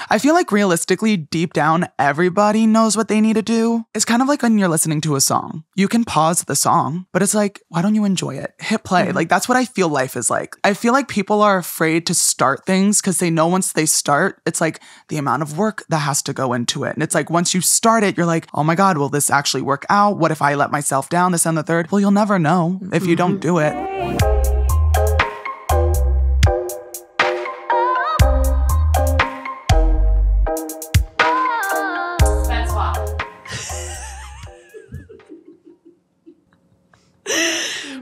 I feel like realistically, deep down, everybody knows what they need to do. It's kind of like when you're listening to a song. You can pause the song, but it's like, why don't you enjoy it? Hit play. Like, that's what I feel life is like. I feel like people are afraid to start things because they know once they start, it's like the amount of work that has to go into it. And it's like, once you start it, you're like, oh my God, will this actually work out? What if I let myself down, this and the third? Well, you'll never know if you don't do it.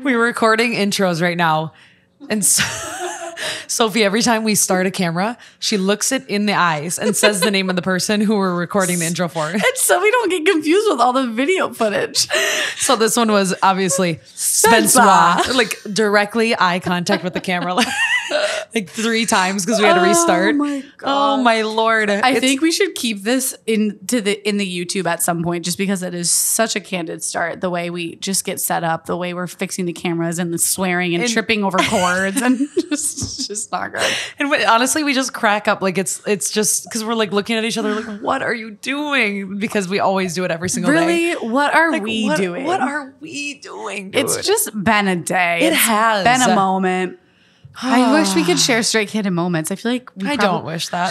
We're recording intros right now. And Sophie, every time we start a camera, she looks it in the eyes and says the name of the person who we're recording the intro for. And so we don't get confused with all the video footage. So this one was obviously Spencewuah. Like directly eye contact with the camera. Like 3 times because we had to restart. Oh my God. Oh my Lord. I think we should keep this in the YouTube at some point just because it is such a candid start. The way we just get set up, the way we're fixing the cameras and the swearing and tripping over cords and just not good. And honestly, we just crack up. Like it's just because we're like looking at each other like, what are you doing? Because we always do it every single day. Really? What are we doing? What are we doing, dude? It's just been a day. It has been a moment. I wish we could share straight candid moments. I feel like I don't wish that.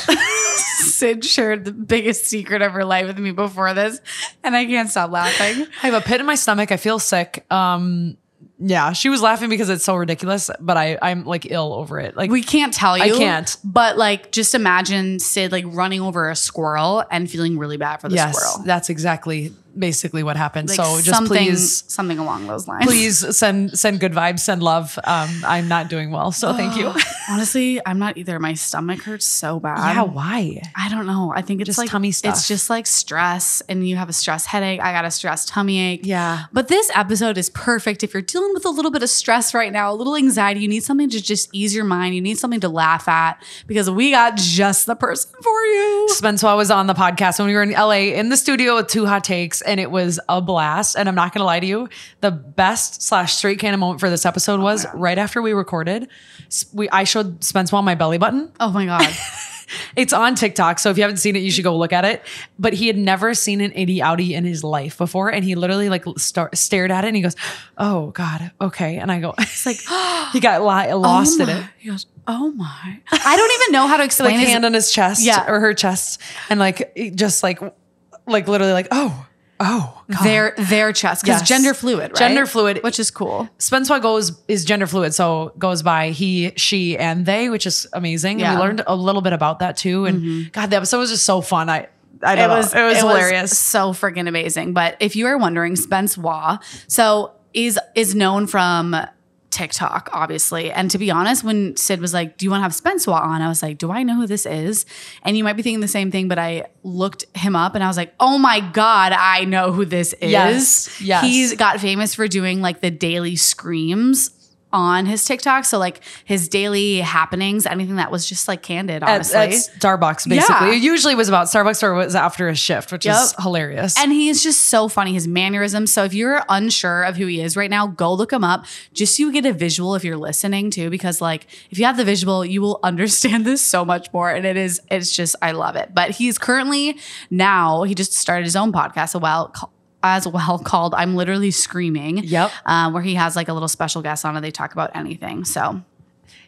Sid shared the biggest secret of her life with me before this, and I can't stop laughing. I have a pit in my stomach. I feel sick. Yeah, she was laughing because it's so ridiculous, but I'm like ill over it. Like we can't tell you. I can't. But like, just imagine Sid like running over a squirrel and feeling really bad for the squirrel. That's exactly basically what happened. Like so just something along those lines. Please send good vibes, send love. I'm not doing well, so thank you. Honestly, I'm not either. My stomach hurts so bad. Yeah, why? I don't know. I think it's just like tummy stuff. It's just like stress, and you have a stress headache. I got a stress tummy ache. Yeah. But this episode is perfect if you're dealing with a little bit of stress right now, a little anxiety. You need something to just ease your mind. You need something to laugh at because we got just the person for you. Spencewuah was on the podcast when we were in LA in the studio with 2 hot takes, and it was a blast. And I'm not gonna lie to you, the best / straight canon moment for this episode was right after we recorded. I showed Spencewuah my belly button. Oh my God. It's on TikTok, so if you haven't seen it, you should go look at it. But he had never seen an itty outie in his life before, and he literally like stared at it, and he goes, "Oh God, okay." And I go, "It's like he got lost in it." He goes, "Oh my!" I don't even know how to explain. Like hand on his chest, or her chest, and like just like literally like, "Oh." God. Their chest, because gender fluid, right? Gender fluid, which is cool. Spencewuah is gender fluid, so goes by he, she, and they, which is amazing. Yeah. And we learned a little bit about that too. And God, the episode was just so fun. I don't know. It was hilarious. Was so freaking amazing. But if you are wondering, Spencewuah, so is known from TikTok, obviously. And to be honest, when Sid was like, "Do you want to have Spencewuah on?" I was like, "Do I know who this is?" And you might be thinking the same thing, but I looked him up and I was like, "Oh my God, I know who this is." Yes. He's got famous for doing like the daily screams on his TikTok. So like his daily happenings, anything that was just like candid, honestly. At Starbucks, basically. It usually was about Starbucks or it was after a shift, which is hilarious. And he is just so funny, his mannerisms. So if you're unsure of who he is right now, go look him up just so you get a visual if you're listening too, because like if you have the visual, you will understand this so much more. And it's just, I love it. But he's currently now, he just started his own podcast as well called I'm Literally Screaming. Yep. Where he has like a little special guest on it. They talk about anything. So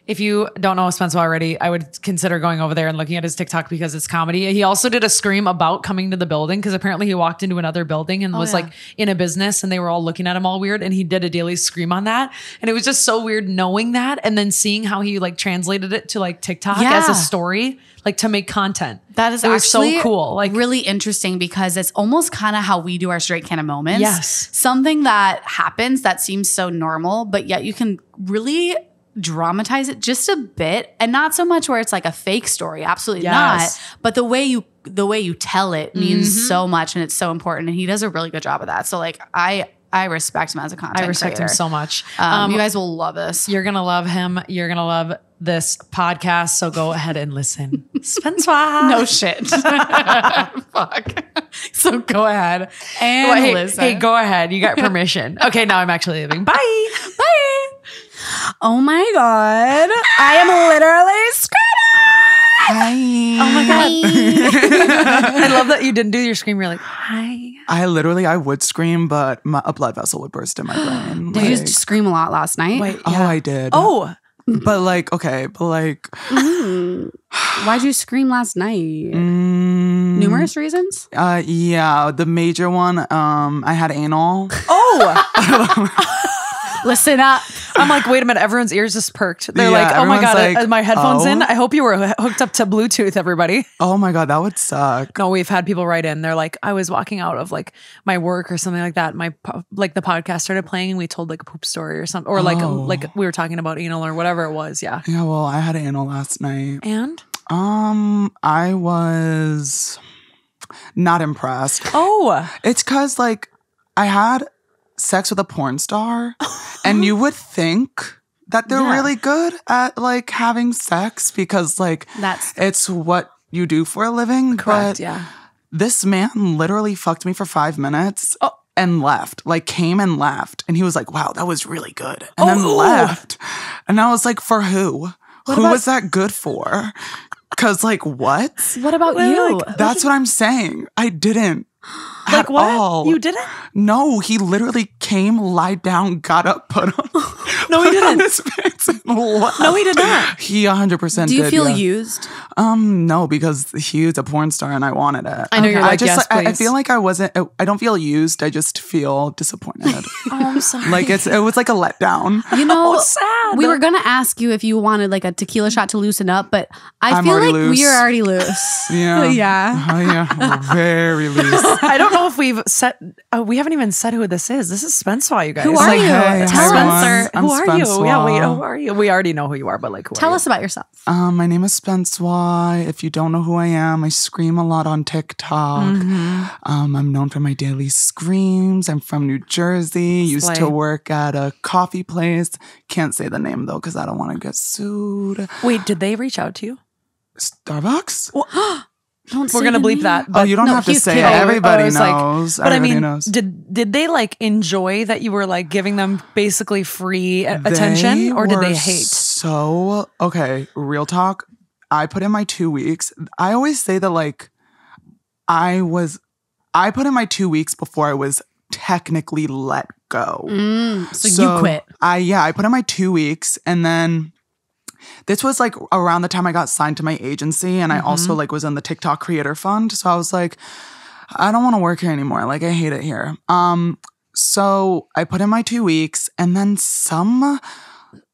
if you don't know Spencewuah already, I would consider going over there and looking at his TikTok because it's comedy. He also did a scream about coming to the building because apparently he walked into another building and was like in a business and they were all looking at him all weird. And he did a daily scream on that. And it was just so weird knowing that and then seeing how he like translated it to like TikTok as a story, like to make content. That is actually so cool. Like really interesting because it's almost kind of how we do our straight kind of moments. Yes. Something that happens that seems so normal, but yet you can really dramatize it just a bit, and not so much where it's like a fake story, absolutely not, but the way you tell it means so much, and it's so important, and he does a really good job of that. So like I respect him as a content creator. I respect him so much. You guys will love this. You're gonna love him. You're gonna love this podcast. So go ahead and listen. Spencewuah. No shit. Fuck. So go ahead and listen. Hey, go ahead. You got permission. Okay, now I'm actually leaving. Bye. Bye. Oh my God. I am literally screaming. Hi. Oh my God. I love that you didn't do your scream. You're like, hi. I would scream, but a blood vessel would burst in my brain. Did you scream a lot last night? Wait, Oh, I did. Oh. But like, okay, but like. Why'd you scream last night? Numerous reasons? Yeah, the major one, I had anal. Oh. Listen up. I'm like, wait a minute. Everyone's ears just perked. They're Yeah, like, oh my everyone's God, like, are my headphones in? oh. I hope you were hooked up to Bluetooth, everybody. Oh my God, that would suck. No, we've had people write in. They're like, I was walking out of like my work or something like that. Like the podcast started playing and we told like a poop story or something. Or like we were talking about anal or whatever it was. Yeah. Yeah, well, I had anal last night. And? I was not impressed. Oh. It's because like I had sex with a porn star and you would think that they're really good at like having sex because like it's what you do for a living. Correct, but yeah. This man literally fucked me for 5 minutes and left, like came and left. And he was like, wow, that was really good. And then left. And I was like, for who? Who was that good for? Because like, what? What about you? Like, that's what I'm saying. I didn't. Like at what? all. You didn't? No, he literally came, lied down, got up, put on. No, he didn't. His pants and left. No, he did not. He 100% Do you did, feel yeah. used? No, because he was a porn star and I wanted it. I know you're like, yes, I please. feel like I don't feel used. I just feel disappointed. Oh, I'm sorry. Like it was like a letdown. You know, sad. we were gonna ask you if you wanted like a tequila shot to loosen up, but I I'm feel already like loose. we are already loose. Yeah. Yeah. Oh, yeah. Very loose. I don't know if we've set. We haven't even said who this is. This is Spencewuah, you guys. Who are Like, you? Hey, Tell everyone. us. I'm Who are you? Spencewuah. Yeah, wait. Who are you? We already know who you are, but like, who Tell are you? us about yourself. My name is Spencewuah. If you don't know who I am, I scream a lot on TikTok. I'm known for my daily screams. I'm from New Jersey. Used to Slay. work at a coffee place. Can't say the name though because I don't want to get sued. Wait, did they reach out to you? Starbucks? Don't say We're gonna the bleep name. that. Oh, But you don't have to he's say kidding. it. Everybody I was like- knows. But I Everybody mean, knows. did they like enjoy that you were like giving them basically free attention, or did were they hate? So, okay, real talk. I put in my 2 weeks. I always say that like I put in my 2 weeks before I was technically let go. So you quit. I put in my 2 weeks and then this was like around the time I got signed to my agency and I also like was in the TikTok creator fund. So I was like, I don't want to work here anymore. Like I hate it here. So I put in my 2 weeks and then some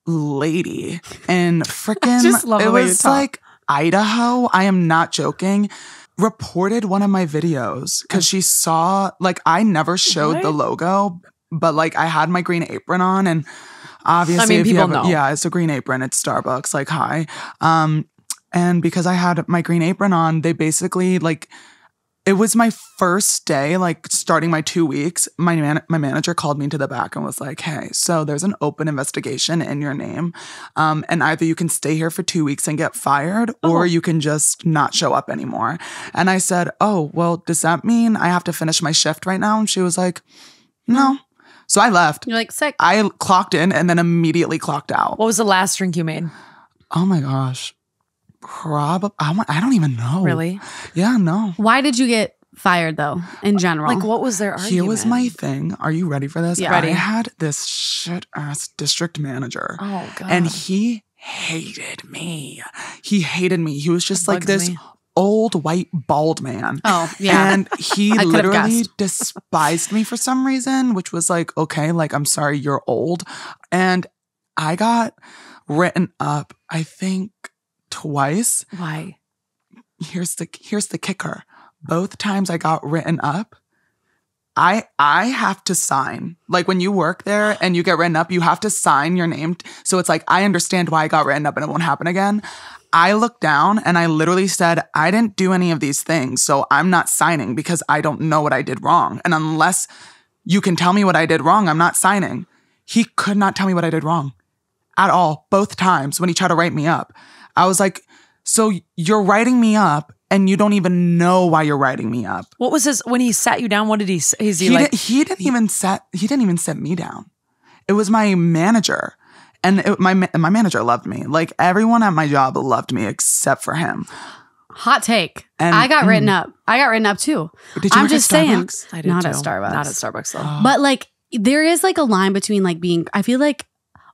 lady in freaking, just love it the way you was talk. like Idaho. I am not joking. Reported one of my videos because she saw, like, I never showed the logo, but like I had my green apron on and obviously, I mean, if you people have know. yeah, it's a green apron. It's Starbucks. Like, hi. And because I had my green apron on, they basically like, it was my first day, like starting my 2 weeks. My manager called me into the back and was like, hey, so there's an open investigation in your name. And either you can stay here for 2 weeks and get fired or you can just not show up anymore. And I said, oh, well, does that mean I have to finish my shift right now? And she was like, no. So I left. You're like sick. I clocked in and then immediately clocked out. What was the last drink you made? Oh my gosh. Probably. I don't even know. Really? Yeah, no. Why did you get fired though? In general, Like, what was their argument? Here was my thing. Are you ready for this? Yeah. I had this shit ass district manager. Oh God. And he hated me. He hated me. He was just like bugs this me. old white bald man. Oh, yeah. And he I could've literally guessed. despised me for some reason, which was like, okay, like I'm sorry, you're old. And I got written up, I think, twice. Why? Here's the kicker. Both times I got written up, I have to sign. Like when you work there and you get written up, you have to sign your name. So it's like, I understand why I got written up and it won't happen again. I looked down and I literally said, I didn't do any of these things. So I'm not signing because I don't know what I did wrong. And unless you can tell me what I did wrong, I'm not signing. He could not tell me what I did wrong at all. Both times when he tried to write me up, I was like, so you're writing me up and you don't even know why you're writing me up. What was his when he sat you down? What did he say? Is he He like? didn't even set me down. It was my manager. And my manager loved me. Like everyone at my job loved me except for him. Hot take. And I got written up. I got written up too. Did you I'm work at just saying. Starbucks? I did Not too. at Starbucks. Not at Starbucks though. But like there is like a line between like being, I feel like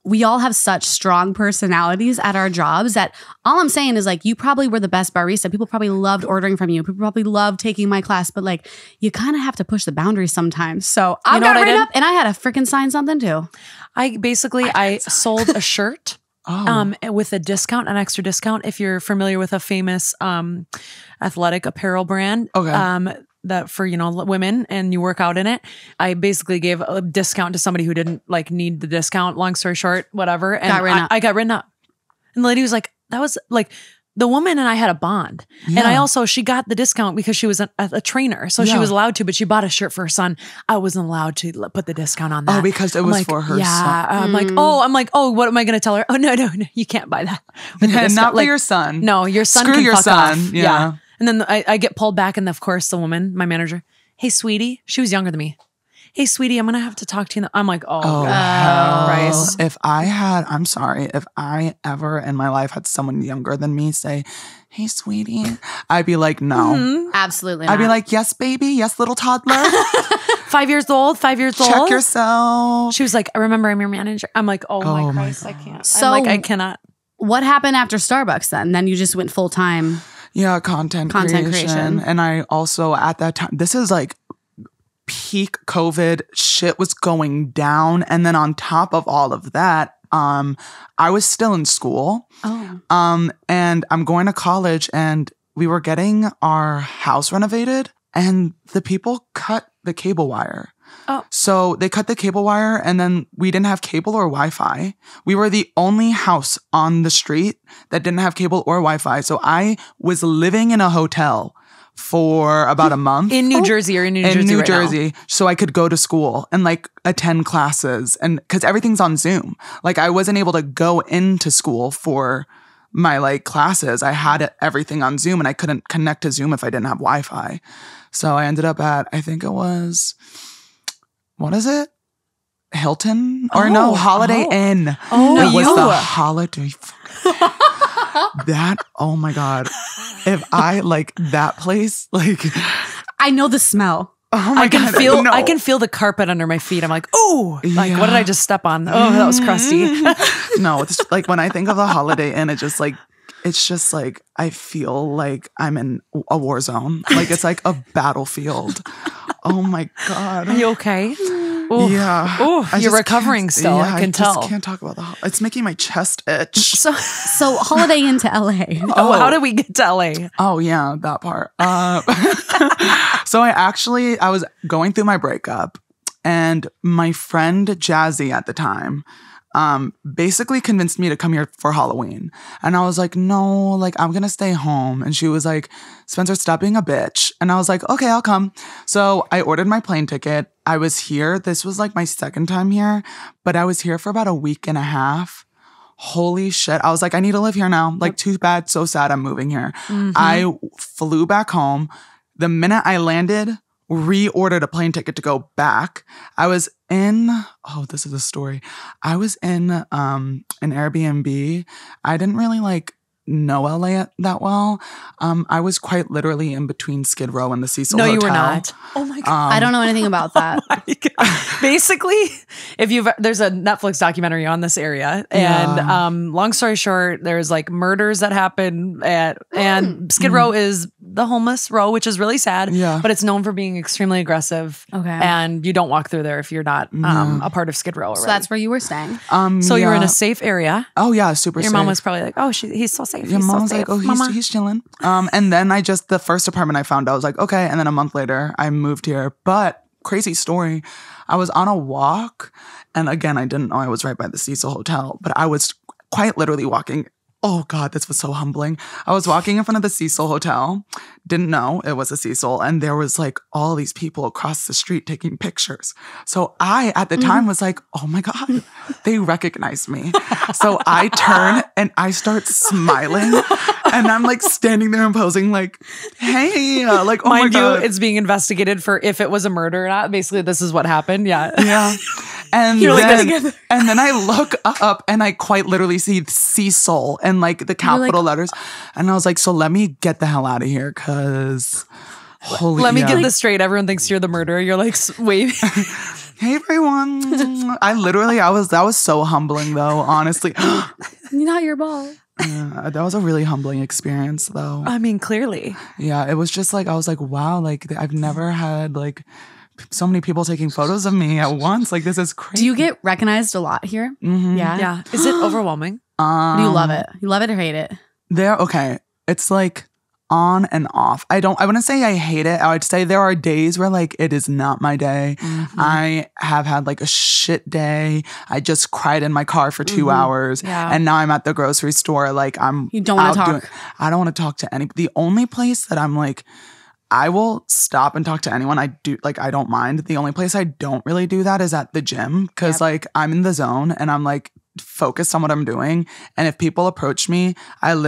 we all have such strong personalities at our jobs that all I'm saying is like, you probably were the best barista. People probably loved ordering from you. People probably loved taking my class, but like you kind of have to push the boundaries sometimes. So I got written up and I had to freaking sign something too. I sold a shirt. With a discount, an extra discount. If you're familiar with a famous athletic apparel brand, that for women, and you work out in it, I basically gave a discount to somebody who didn't like need the discount. Long story short, whatever. And I got written up, and the lady was like, "That was like." The woman and I had a bond. Yeah. And she got the discount because she was a trainer. So she was allowed to, but she bought a shirt for her son. I wasn't allowed to put the discount on that. Oh, because it was for her son. I'm like, what am I going to tell her? Oh, no, you can't buy that. Not for your son. No, your son Screw can your fuck son. off. Yeah. And then I get pulled back. And of course, the woman, my manager, hey, sweetie, she was younger than me. Hey, sweetie, I'm going to have to talk to you. I'm like, God, Christ. If I ever in my life had someone younger than me say, hey, sweetie, I'd be like, no. Mm-hmm. Absolutely not. I'd be like, yes, baby. Yes, little toddler. 5 years old. Check yourself. She was like, I remember I'm your manager. I'm like, oh my Christ, I can't. So I'm like, I cannot. What happened after Starbucks then? Then you just went full time. Yeah, content creation. And I also at that time, this is like peak COVID, shit was going down. And then on top of all of that, I was still in school. And I'm going to college, and we were getting our house renovated, and the people cut the cable wire. So they cut the cable wire, and then we didn't have cable or Wi-Fi. We were the only house on the street that didn't have cable or Wi-Fi. So I was living in a hotel for about a month. In New Jersey or in New Jersey? In New right Jersey. Now. So I could go to school and like attend classes, and because everything's on Zoom. Like I wasn't able to go into school for my like classes. I had everything on Zoom, and I couldn't connect to Zoom if I didn't have Wi-Fi. So I ended up at, I think it was, what is it? Hilton? Or no, Holiday Inn. Oh, it was the Holiday. That, oh my God. If I like that place, like I know the smell. Oh my God, I can feel the carpet under my feet. I'm like, oh, like what did I just step on? Oh, that was crusty. No, it's like when I think of the Holiday Inn, it's just like I feel like I'm in a war zone. Like it's like a battlefield. Oh my God. Are you okay? Ooh, yeah. Oh, you're recovering still. Yeah, I can tell. I can't talk about it's making my chest itch. So Holiday Inn to LA. How did we get to LA? Oh yeah, that part. So I was going through my breakup, and my friend Jazzy at the time basically convinced me to come here for Halloween. And I was like, no, like I'm going to stay home. And she was like, Spencer, stop being a bitch. And I was like, okay, I'll come. So I ordered my plane ticket. I was here. This was like my second time here, but I was here for about a week and a half. Holy shit. I was like, I need to live here now. Like too bad. So sad. I'm moving here. Mm-hmm. I flew back home. The minute I landed, reordered a plane ticket to go back. I was in, this is a story. I was in an Airbnb. I didn't really like know LA that well. I was quite literally in between Skid Row and the Cecil Hotel. No, you were not. Oh my God. I don't know anything about that. Basically, there's a Netflix documentary on this area, and long story short, there's like murders that happen and Skid Row is the homeless row, which is really sad. Yeah. But it's known for being extremely aggressive. Okay. And you don't walk through there if you're not a part of Skid Row already. So that's where you were staying. So you were in a safe area. Oh yeah, super safe. Your mom was probably like, oh, he's so safe. Your mom was like, oh, he's chilling. And then the first apartment I found, I was like, okay. And then a month later, I moved here. But crazy story, I was on a walk. And again, I didn't know I was right by the Cecil Hotel, but I was quite literally walking. Oh God, this was so humbling. I was walking in front of the Cecil Hotel, didn't know it was a Cecil, and there was like all these people across the street taking pictures. So I, at the time, was like, oh my God, they recognized me. So I turn and I start smiling, and I'm like standing there and posing like, hey, like, oh Mind my God. you, it's being investigated for if it was a murder or not. Basically, this is what happened. Yeah. Yeah. And You're like, then, together. and then I look up and I quite literally see soul and like the capital letters. And I was like, so let me get the hell out of here because Let me get this straight. Everyone thinks you're the murderer. You're like, wait. Hey everyone. That was so humbling though, honestly. Not your ball. Yeah, that was a really humbling experience though. I mean, clearly. Yeah, it was just like, I was like, wow, like I've never had like so many people taking photos of me at once. Like this is crazy. Do you get recognized a lot here? Mm-hmm. Yeah. Is it overwhelming? Do you love it? You love it or hate it? Okay. It's like on and off. I wouldn't say I hate it. I would say there are days where like it is not my day. Mm-hmm. I have had like a shit day. I just cried in my car for 2 hours. Yeah. And now I'm at the grocery store. Like You don't want to talk. I don't want to talk to any. The only place that I'm like, I will stop and talk to anyone. I don't mind. The only place I don't really do that is at the gym because like I'm in the zone and I'm like focused on what I'm doing. And if people approach me, I'm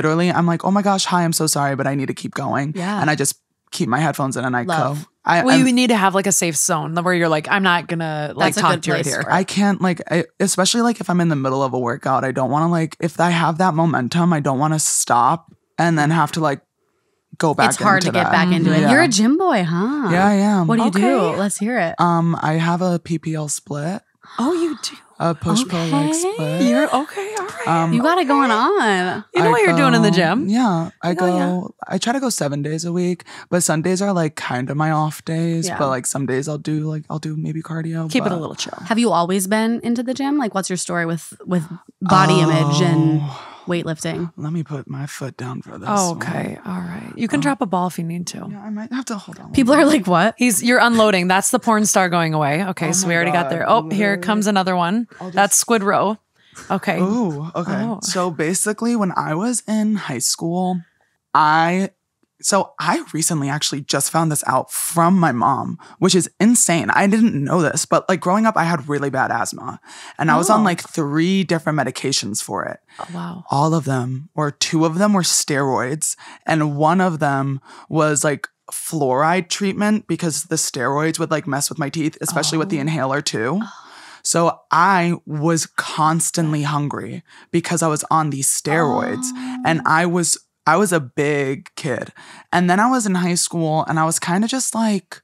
like, oh my gosh, hi, I'm so sorry, but I need to keep going. Yeah. And I just keep my headphones in and I go. You need to have like a safe zone where you're like, I'm not gonna like talk to you right here. I can't like, especially like if I'm in the middle of a workout, I don't want to like, if I have that momentum, I don't want to stop and then have to like go back. It's hard to get that. back into it. Yeah. You're a gym boy, huh? Yeah, I am. What do you do? Let's hear it. I have a PPL split. Oh, you do? A push-pull leg split. You're okay. All right. You got it going on. You know what you're doing in the gym. Yeah. I try to go 7 days a week, but Sundays are like kind of my off days. Yeah. But like some days I'll do maybe cardio. Keep it a little chill. Have you always been into the gym? Like, what's your story with body image and weightlifting? Let me put my foot down for this. Okay. All right. You can drop a ball if you need to. Yeah, I might have to hold on. People are like, what? You're unloading. That's the porn star going away. Okay, so we already got there. Oh, here comes another one. That's Squid Row. Okay. Ooh, okay. Oh. So basically when I was in high school, I recently actually just found this out from my mom, which is insane. I didn't know this, but like growing up, I had really bad asthma and I was on like 3 different medications for it. Oh, wow. All of them, or 2 of them were steroids. And one of them was like fluoride treatment because the steroids would like mess with my teeth, especially with the inhaler too. So I was constantly hungry because I was on these steroids and I was a big kid. And then I was in high school and I was kind of just like,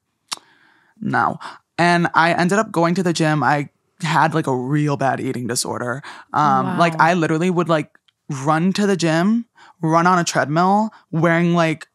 no. And I ended up going to the gym. I had like a real bad eating disorder. Like I literally would like run to the gym, run on a treadmill wearing like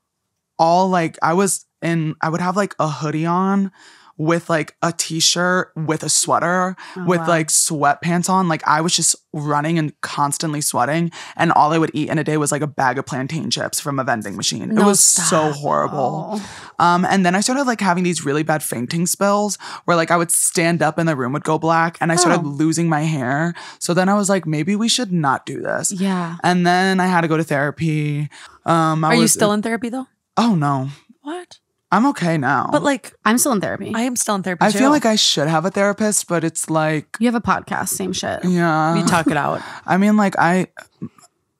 I would have like a hoodie on with like a t-shirt with a sweater with like sweatpants on. Like I was just running and constantly sweating. And all I would eat in a day was like a bag of plantain chips from a vending machine. It was so horrible. And then I started like having these really bad fainting spells where like I would stand up and the room would go black and I started losing my hair. So then I was like, maybe we should not do this. Yeah. And then I had to go to therapy. Are you still in therapy though? Oh no. What? I'm okay now. But like, I'm still in therapy. I am still in therapy I too. feel like I should have a therapist, but it's like, You have a podcast, same shit. yeah. you talk it out. I mean, like I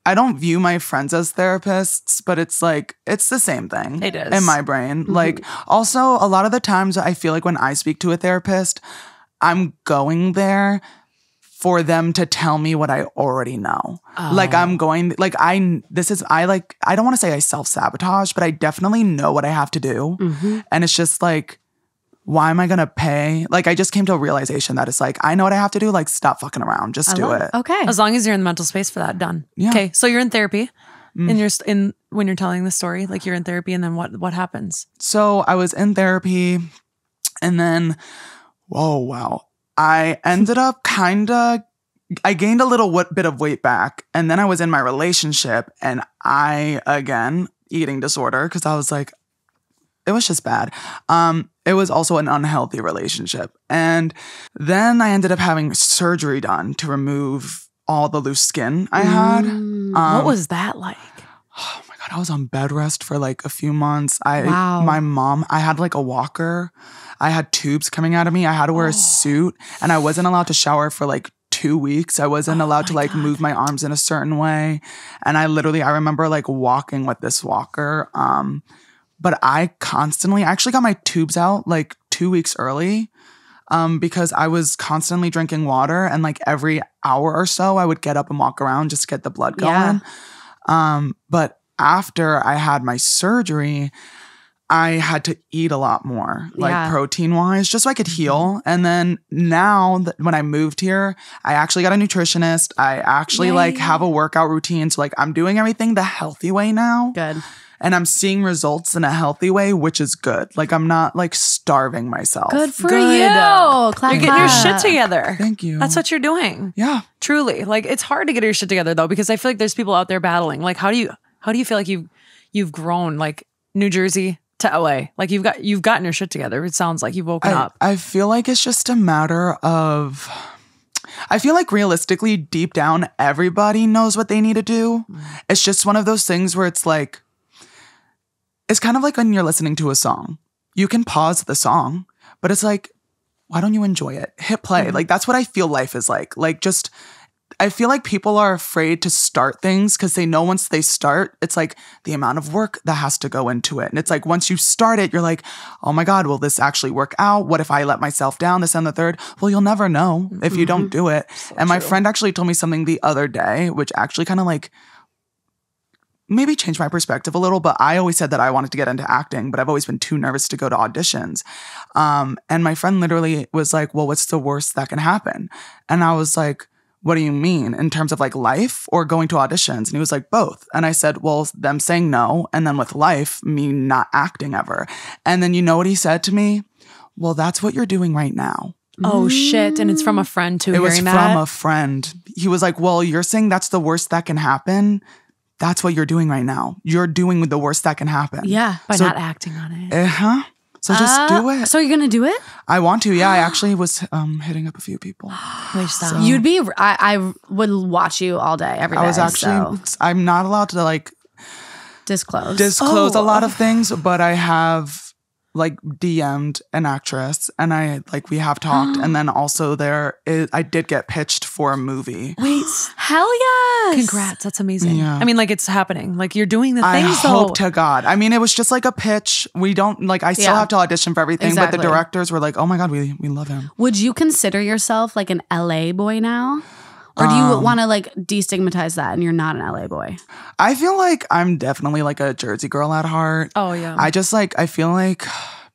don't view my friends as therapists, but it's like, it's the same thing. It is. In my brain. Like also a lot of the times I feel like when I speak to a therapist, I'm going there for them to tell me what I already know. Like I'm going, like I don't want to say I self-sabotage, but I definitely know what I have to do. And it's just like, why am I going to pay? Like I just came to a realization that it's like, I know what I have to do. Like stop fucking around. Just do it. Okay. As long as you're in the mental space for that, done. Yeah. Okay, so you're in therapy, and you're when you're telling the story, like you're in therapy, and then what happens? So I was in therapy and then, wow. I ended up I gained a little bit of weight back. And then I was in my relationship and again, eating disorder because I was like, it was just bad. It was also an unhealthy relationship. And then I ended up having surgery done to remove all the loose skin I had. What was that like? Oh my God, I was on bed rest for like a few months. Wow. My mom, I had like a walker. I had tubes coming out of me. I had to wear a suit and I wasn't allowed to shower for like 2 weeks. I wasn't allowed to like move my arms in a certain way. And I remember like walking with this walker. But I actually got my tubes out like 2 weeks early. because I was constantly drinking water, and like every hour or so I would get up and walk around just to get the blood going. But after I had my surgery, I had to eat a lot more, like protein wise, just so I could heal. And then now when I moved here, I actually got a nutritionist. I actually like have a workout routine. So like I'm doing everything the healthy way now. Good. And I'm seeing results in a healthy way, which is good. Like I'm not like starving myself. Good for you. Clap, you're getting your shit together. Thank you. That's what you're doing. Yeah. Truly. Like it's hard to get your shit together though, because I feel like there's people out there battling. Like how do you feel like you've grown like New Jersey to LA? Like you've gotten your shit together. It sounds like you've woken up. I feel like it's just a matter of, I feel like realistically deep down, everybody knows what they need to do. It's just one of those things where it's like, it's kind of like when you're listening to a song. You can pause the song, but it's like, why don't you enjoy it? Hit play. Like that's what I feel life is like. Like just, I feel like people are afraid to start things because they know once they start, it's like the amount of work that has to go into it. And it's like once you start it, you're like, oh my God, will this actually work out? What if I let myself down, this and the third? Well, you'll never know if you don't do it. So and my friend actually told me something the other day, which actually kind of like maybe changed my perspective a little, but I always said that I wanted to get into acting, but I've always been too nervous to go to auditions. And my friend literally was like, well, what's the worst that can happen? And I was like, what do you mean in terms of like life or going to auditions? And he was like, both. And I said, well, them saying no. And then with life, me not acting ever. And then you know what he said to me? Well, that's what you're doing right now. Oh shit. And it's from a friend too. It was from a friend. He was like, well, you're saying that's the worst that can happen. That's what you're doing right now. You're doing the worst that can happen. Yeah. By not acting on it. So just do it. So you're going to do it? I want to. Yeah. I actually was hitting up a few people. So. You'd be, I would watch you all day, every day. I was actually, I'm not allowed to like disclose a lot of things, but I have like DM'd an actress and we have talked. And then also I did get pitched for a movie. Wait. Hell yes. Congrats. That's amazing. Yeah. I mean, like it's happening. Like you're doing the things I hope to God. I mean, it was just like a pitch. We don't like, I still have to audition for everything, but the directors were like, oh my God, we love him. Would you consider yourself like an LA boy now? Or do you want to like destigmatize that and you're not an LA boy? I feel like I'm definitely like a Jersey girl at heart. Oh yeah. I just like, I feel like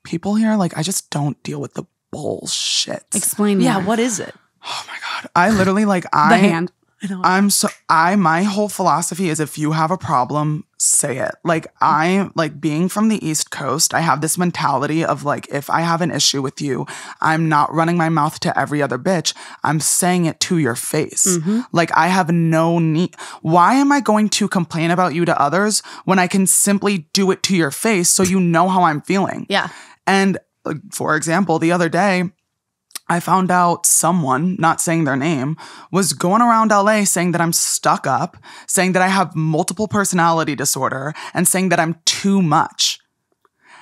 people here, like I just don't deal with the bullshit. Explain. Yeah, what is it? Oh my God. I literally like, the hand. My whole philosophy is if you have a problem, say it. Like I like being from the East Coast, I have this mentality of like, if I have an issue with you, I'm not running my mouth to every other bitch. I'm saying it to your face. Like I have no need. Why am I going to complain about you to others when I can simply do it to your face so you know how I'm feeling? Yeah. And for example, the other day, I found out someone, not saying their name, was going around LA saying that I'm stuck up, saying that I have multiple personality disorder, and saying that I'm too much.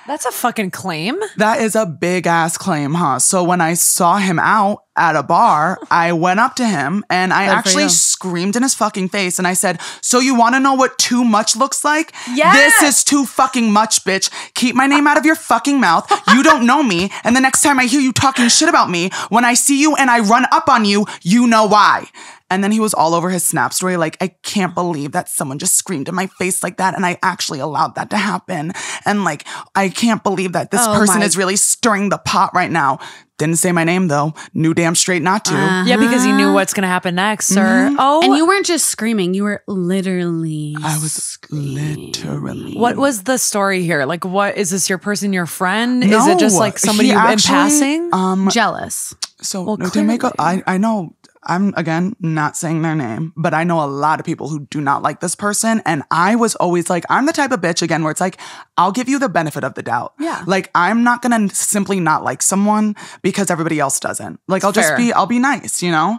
That's a fucking claim. That is a big ass claim, huh? So when I saw him out at a bar, I went up to him and I actually screamed in his fucking face and I said, so you want to know what too much looks like? Yes! This is too fucking much, bitch. Keep my name out of your fucking mouth. You don't know me. And the next time I hear you talking shit about me, when I see you and I run up on you, you know why. And then he was all over his Snap story like, I can't believe that someone just screamed in my face like that and I actually allowed that to happen. And like, I can't believe that this person is really stirring the pot right now. Didn't say my name though. Knew damn straight not to. Yeah, because he knew what's going to happen next, sir. Oh. And you weren't just screaming. You were literally I was literally. What was the story here? Like, what is this your person, your friend? No, is it just like somebody in passing? Jealous. So to make I know I'm, again, not saying their name, but I know a lot of people who do not like this person. And I was always like, I'm the type of bitch, again, where it's like, I'll give you the benefit of the doubt. Yeah. Like, I'm not going to simply not like someone because everybody else doesn't. Like, I'll be nice, you know?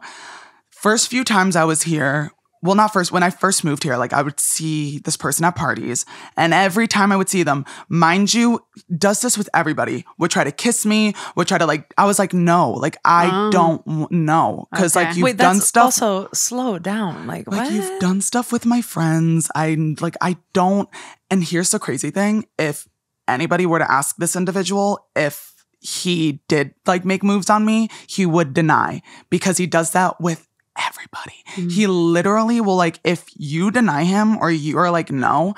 First few times I was here, well, not first, when I first moved here, like I would see this person at parties and every time I would see them, mind you, does this with everybody, would try to kiss me, would try to like, I was like, no, like I don't know. Cause like you've done stuff. Also slow down. Like what? You've done stuff with my friends. I don't. And here's the crazy thing. If anybody were to ask this individual if he did like make moves on me, he would deny because he does that with everybody. He literally will like, if you deny him or you are like, no,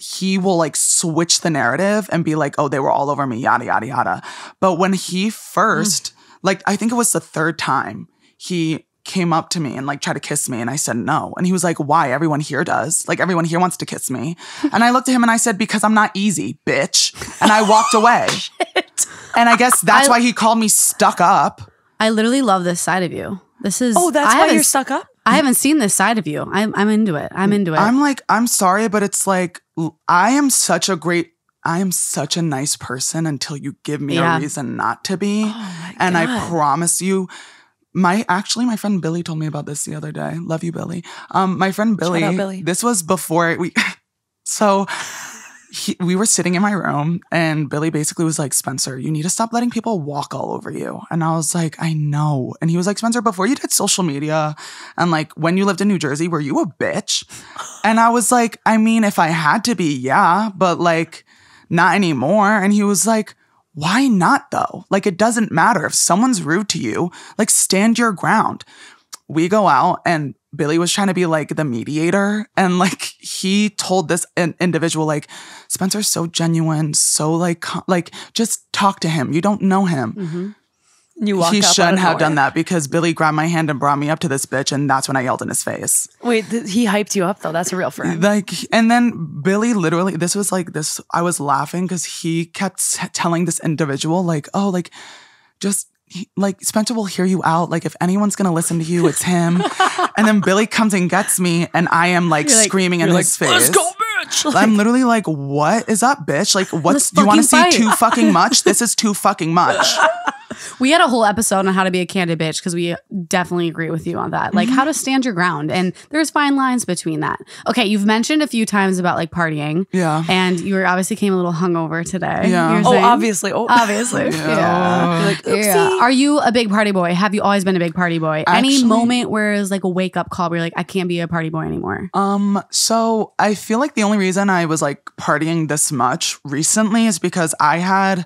he will like switch the narrative and be like, oh, they were all over me, yada, yada, yada. But when he first, like, I think it was the third time he came up to me and like tried to kiss me and I said no. And he was like, why? Everyone here does. Like everyone here wants to kiss me. And I looked at him and I said, because I'm not easy, bitch. And I walked away. And I guess that's why he called me stuck up. I literally love this side of you. This is that's why you're stuck up? I haven't seen this side of you. I'm into it. I'm into it. I'm like, I'm sorry, but it's like, I am such a nice person until you give me a reason not to be. And I promise you, my friend Billy told me about this the other day. Love you, Billy. My friend Billy, Shout out, Billy. This was before we were sitting in my room and Billy basically was like, Spencer, you need to stop letting people walk all over you. And I was like, I know. And he was like, Spencer, before you did social media and like when you lived in New Jersey, were you a bitch? And I was like, I mean, if I had to be, yeah, but like not anymore. And he was like, why not though? Like, it doesn't matter. If someone's rude to you, like stand your ground. We go out and Billy was trying to be like the mediator. And like, he told this individual, like, Spencer's so genuine, so like just talk to him. You don't know him. You walk he up shouldn't have done that because Billy grabbed my hand and brought me up to this bitch. And that's when I yelled in his face. Wait, he hyped you up though. That's a real friend. Like, and then Billy literally, this was like this, I was laughing because he kept telling this individual like, oh, like just like Spencer will hear you out. Like if anyone's going to listen to you, it's him. And then Billy comes and gets me and I am like screaming in his face. Let's go, bitch. I'm literally like, what is up, bitch? Like what's, you want to see too fucking much? This is too fucking much. We had a whole episode on how to be a candid bitch because we definitely agree with you on that. Like how to stand your ground. And there's fine lines between that. Okay, you've mentioned a few times about like partying. Yeah. And you obviously came a little hungover today. Yeah. Oh, obviously. Oh. Obviously. Yeah. Like, oopsie. Are you a big party boy? Have you always been a big party boy? Any moment where it was like a wake up call where you're like, I can't be a party boy anymore? So I feel like the only reason I was like partying this much recently is because I had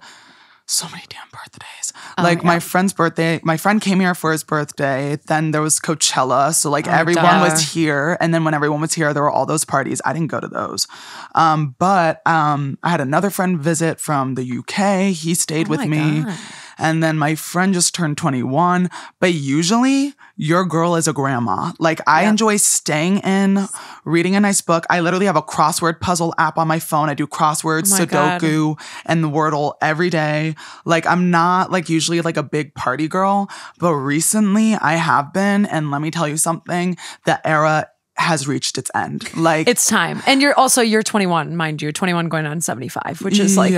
so many damn birthdays. My friend's birthday, my friend came here for his birthday. Then there was Coachella. So like everyone was here. And then when everyone was here, there were all those parties. I didn't go to those. But I had another friend visit from the UK. He stayed with me. God. And then my friend just turned 21. But usually your girl is a grandma. Like I enjoy staying in, reading a nice book. I literally have a crossword puzzle app on my phone. I do crosswords, Sudoku, and the Wordle every day. Like I'm not like usually like a big party girl, but recently I have been. And let me tell you something, the era has reached its end. Like it's time. And you're 21, mind you, 21 going on 75, which is like,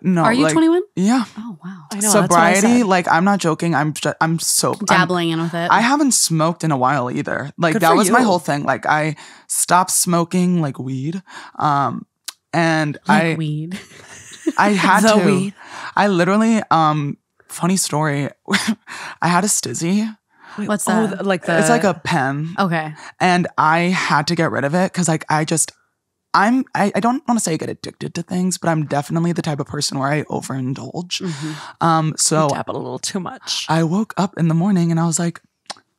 no. Are you 21? Yeah. Oh, wow. I know. Sobriety, like I'm not joking. I'm so dabbling in with it. I haven't smoked in a while either. Like Good that for was you. my whole thing. Like I stopped smoking like weed. And weed. I had to. Weed. I literally, funny story. I had a stizzy. Wait, what's that? It's like a pen. Okay. And I had to get rid of it because like I don't want to say I get addicted to things, but I'm definitely the type of person where I overindulge. So you dab it a little too much. I woke up in the morning and I was like,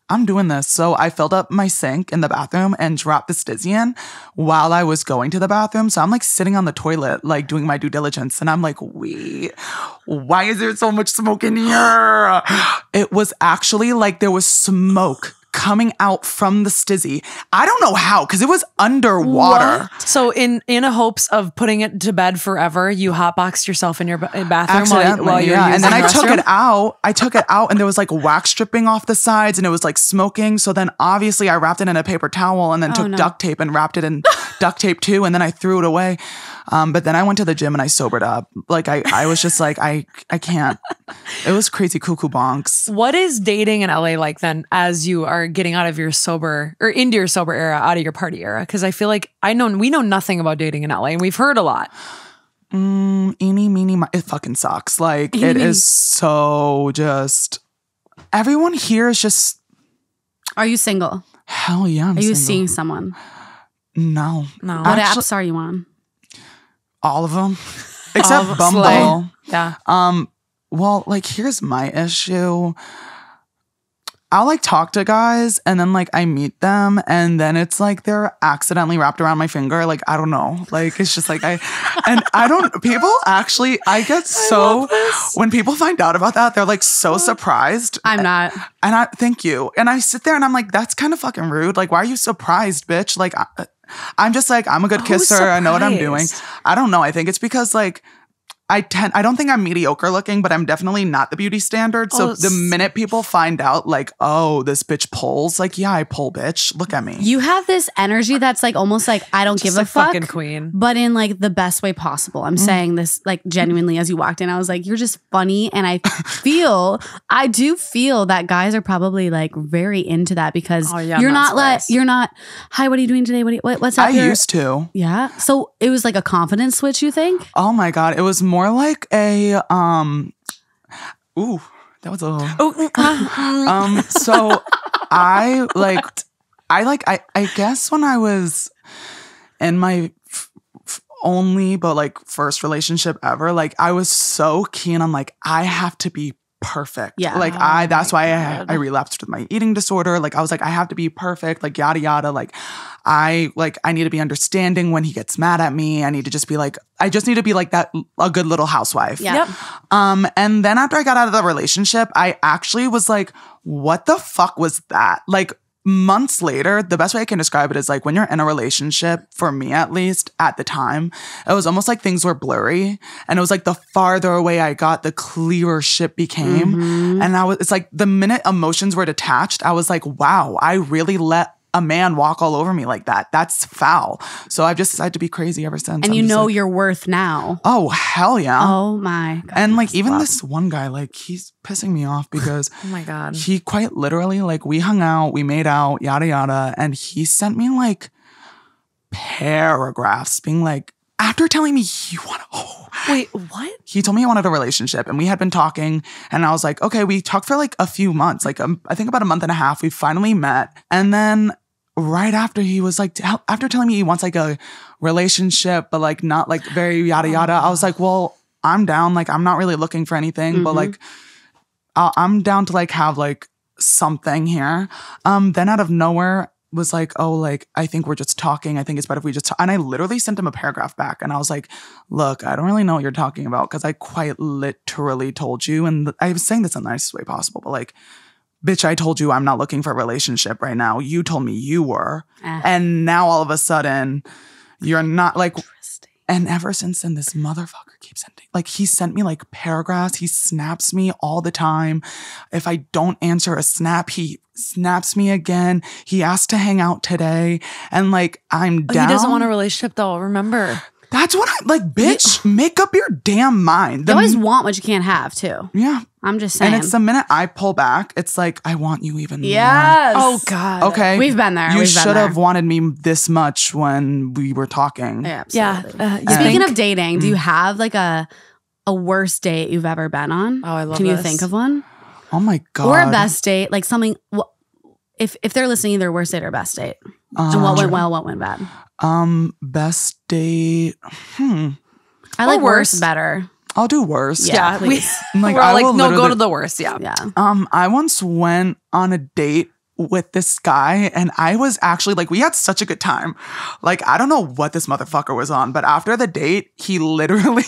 I'm doing this. So I filled up my sink in the bathroom and dropped the stizzy in while I was going to the bathroom. So I'm like sitting on the toilet, like doing my due diligence. And I'm like, wait, why is there so much smoke in here? It was actually like there was smoke coming out from the stizzy. I don't know how, because it was underwater. What? So in a hopes of putting it to bed forever, you hotboxed yourself in your bathroom while you're using and then the I took restroom? it out. I took it out and there was like wax dripping off the sides and it was like smoking. So then obviously I wrapped it in a paper towel and then took duct tape and wrapped it in duct tape too. And then I threw it away. But then I went to the gym and I sobered up. Like I was just like, I can't. It was crazy cuckoo bonks. What is dating in LA like then as you are getting out of your sober or into your sober era, out of your party era? Because I feel like we know nothing about dating in LA and we've heard a lot. Eeny, meeny, it fucking sucks. Like it is so just, everyone here is just. Are you single? Hell yeah, I'm Are you single. seeing someone? No. What apps are you on? All of them. Except Bumble. Slay. Yeah. well, like, here's my issue. I'll like talk to guys and then like I meet them and then it's like they're accidentally wrapped around my finger. Like, I don't know. Like, it's just like people actually, I get so, when people find out about that, they're like so surprised. I'm not. And thank you. And I sit there and I'm like, that's kind of fucking rude. Like, why are you surprised, bitch? Like, I'm just like, I'm a good kisser. surprised? I know what I'm doing. I don't know. I think it's because like, I don't think I'm mediocre looking, but I'm definitely not the beauty standard. So the minute people find out like, oh, this bitch pulls, like, yeah, I pull, bitch. Look at me. You have this energy that's like almost like I don't give a fuck, fucking queen, but in like the best way possible. I'm saying this like genuinely. As you walked in, I was like, you're just funny, and I do feel that guys are probably like very into that because you're not. Hi, what are you doing today? What's up? I used to. Yeah. So it was like a confidence switch. You think? Oh my god, it was more like a ooh, that was a little so I guess when I was in my only but like first relationship ever, like I was so keen on like I have to be perfect. Yeah. Like that's why I relapsed with my eating disorder. Like I was like, I have to be perfect, like yada yada. Like I need to be understanding when he gets mad at me. I need to just be like, I just need to be like that, a good little housewife. Yeah. Yep. And then after I got out of the relationship, I actually was like, what the fuck was that? Like months later, the best way I can describe it is like when you're in a relationship, for me at least at the time, it was almost like things were blurry. And it was like the farther away I got, the clearer shit became. Mm-hmm. And it's like the minute emotions were detached, I was like, wow, I really let a man walk all over me like that. That's foul. So I've just decided to be crazy ever since. And you know your worth now. Oh, hell yeah. Oh my God. And like even this one guy, like he's pissing me off because oh my God. He quite literally, like we hung out, we made out, yada yada. And he sent me like paragraphs being like, after telling me he wanted, wait, what? He told me he wanted a relationship and we had been talking and I was like, okay, we talked for like a few months, like I think about a month and a half. We finally met. And then right after he was like, after telling me he wants like a relationship, but like not like very yada yada, I was like, well, I'm down. Like, I'm not really looking for anything, but like, I'm down to like have like something here. Then out of nowhere was like, oh, like, I think we're just talking. I think it's better if we just talk. And I literally sent him a paragraph back and I was like, look, I don't really know what you're talking about because I quite literally told you. And I was saying this in the nicest way possible, but like, bitch, I told you I'm not looking for a relationship right now. You told me you were. And now all of a sudden you're not like, and ever since then, this motherfucker keeps sending, like he sent me like paragraphs. He snaps me all the time. If I don't answer a snap, he snaps me again. He asked to hang out today. And like, I'm down. He doesn't want a relationship though, remember. That's what I like, bitch. Make up your damn mind. You always want what you can't have, too. Yeah. I'm just saying. And it's the minute I pull back, it's like, I want you even yes. more. Oh, God. Okay. We've been there. You should have wanted me this much when we were talking. Yeah, absolutely. Yeah. Speaking of dating, do you have like a worst date you've ever been on? Oh, I love Can this. you think of one? Oh, my God. Or a best date, like something, if they're listening, either worst date or best date. And what went well, what went bad? Best date. I like worst better. I'll do worst. Yeah, please. Like, we're all like, no, go to the worst. Yeah. Yeah. I once went on a date with this guy and I was actually like, we had such a good time. Like, I don't know what this motherfucker was on, but after the date, he literally,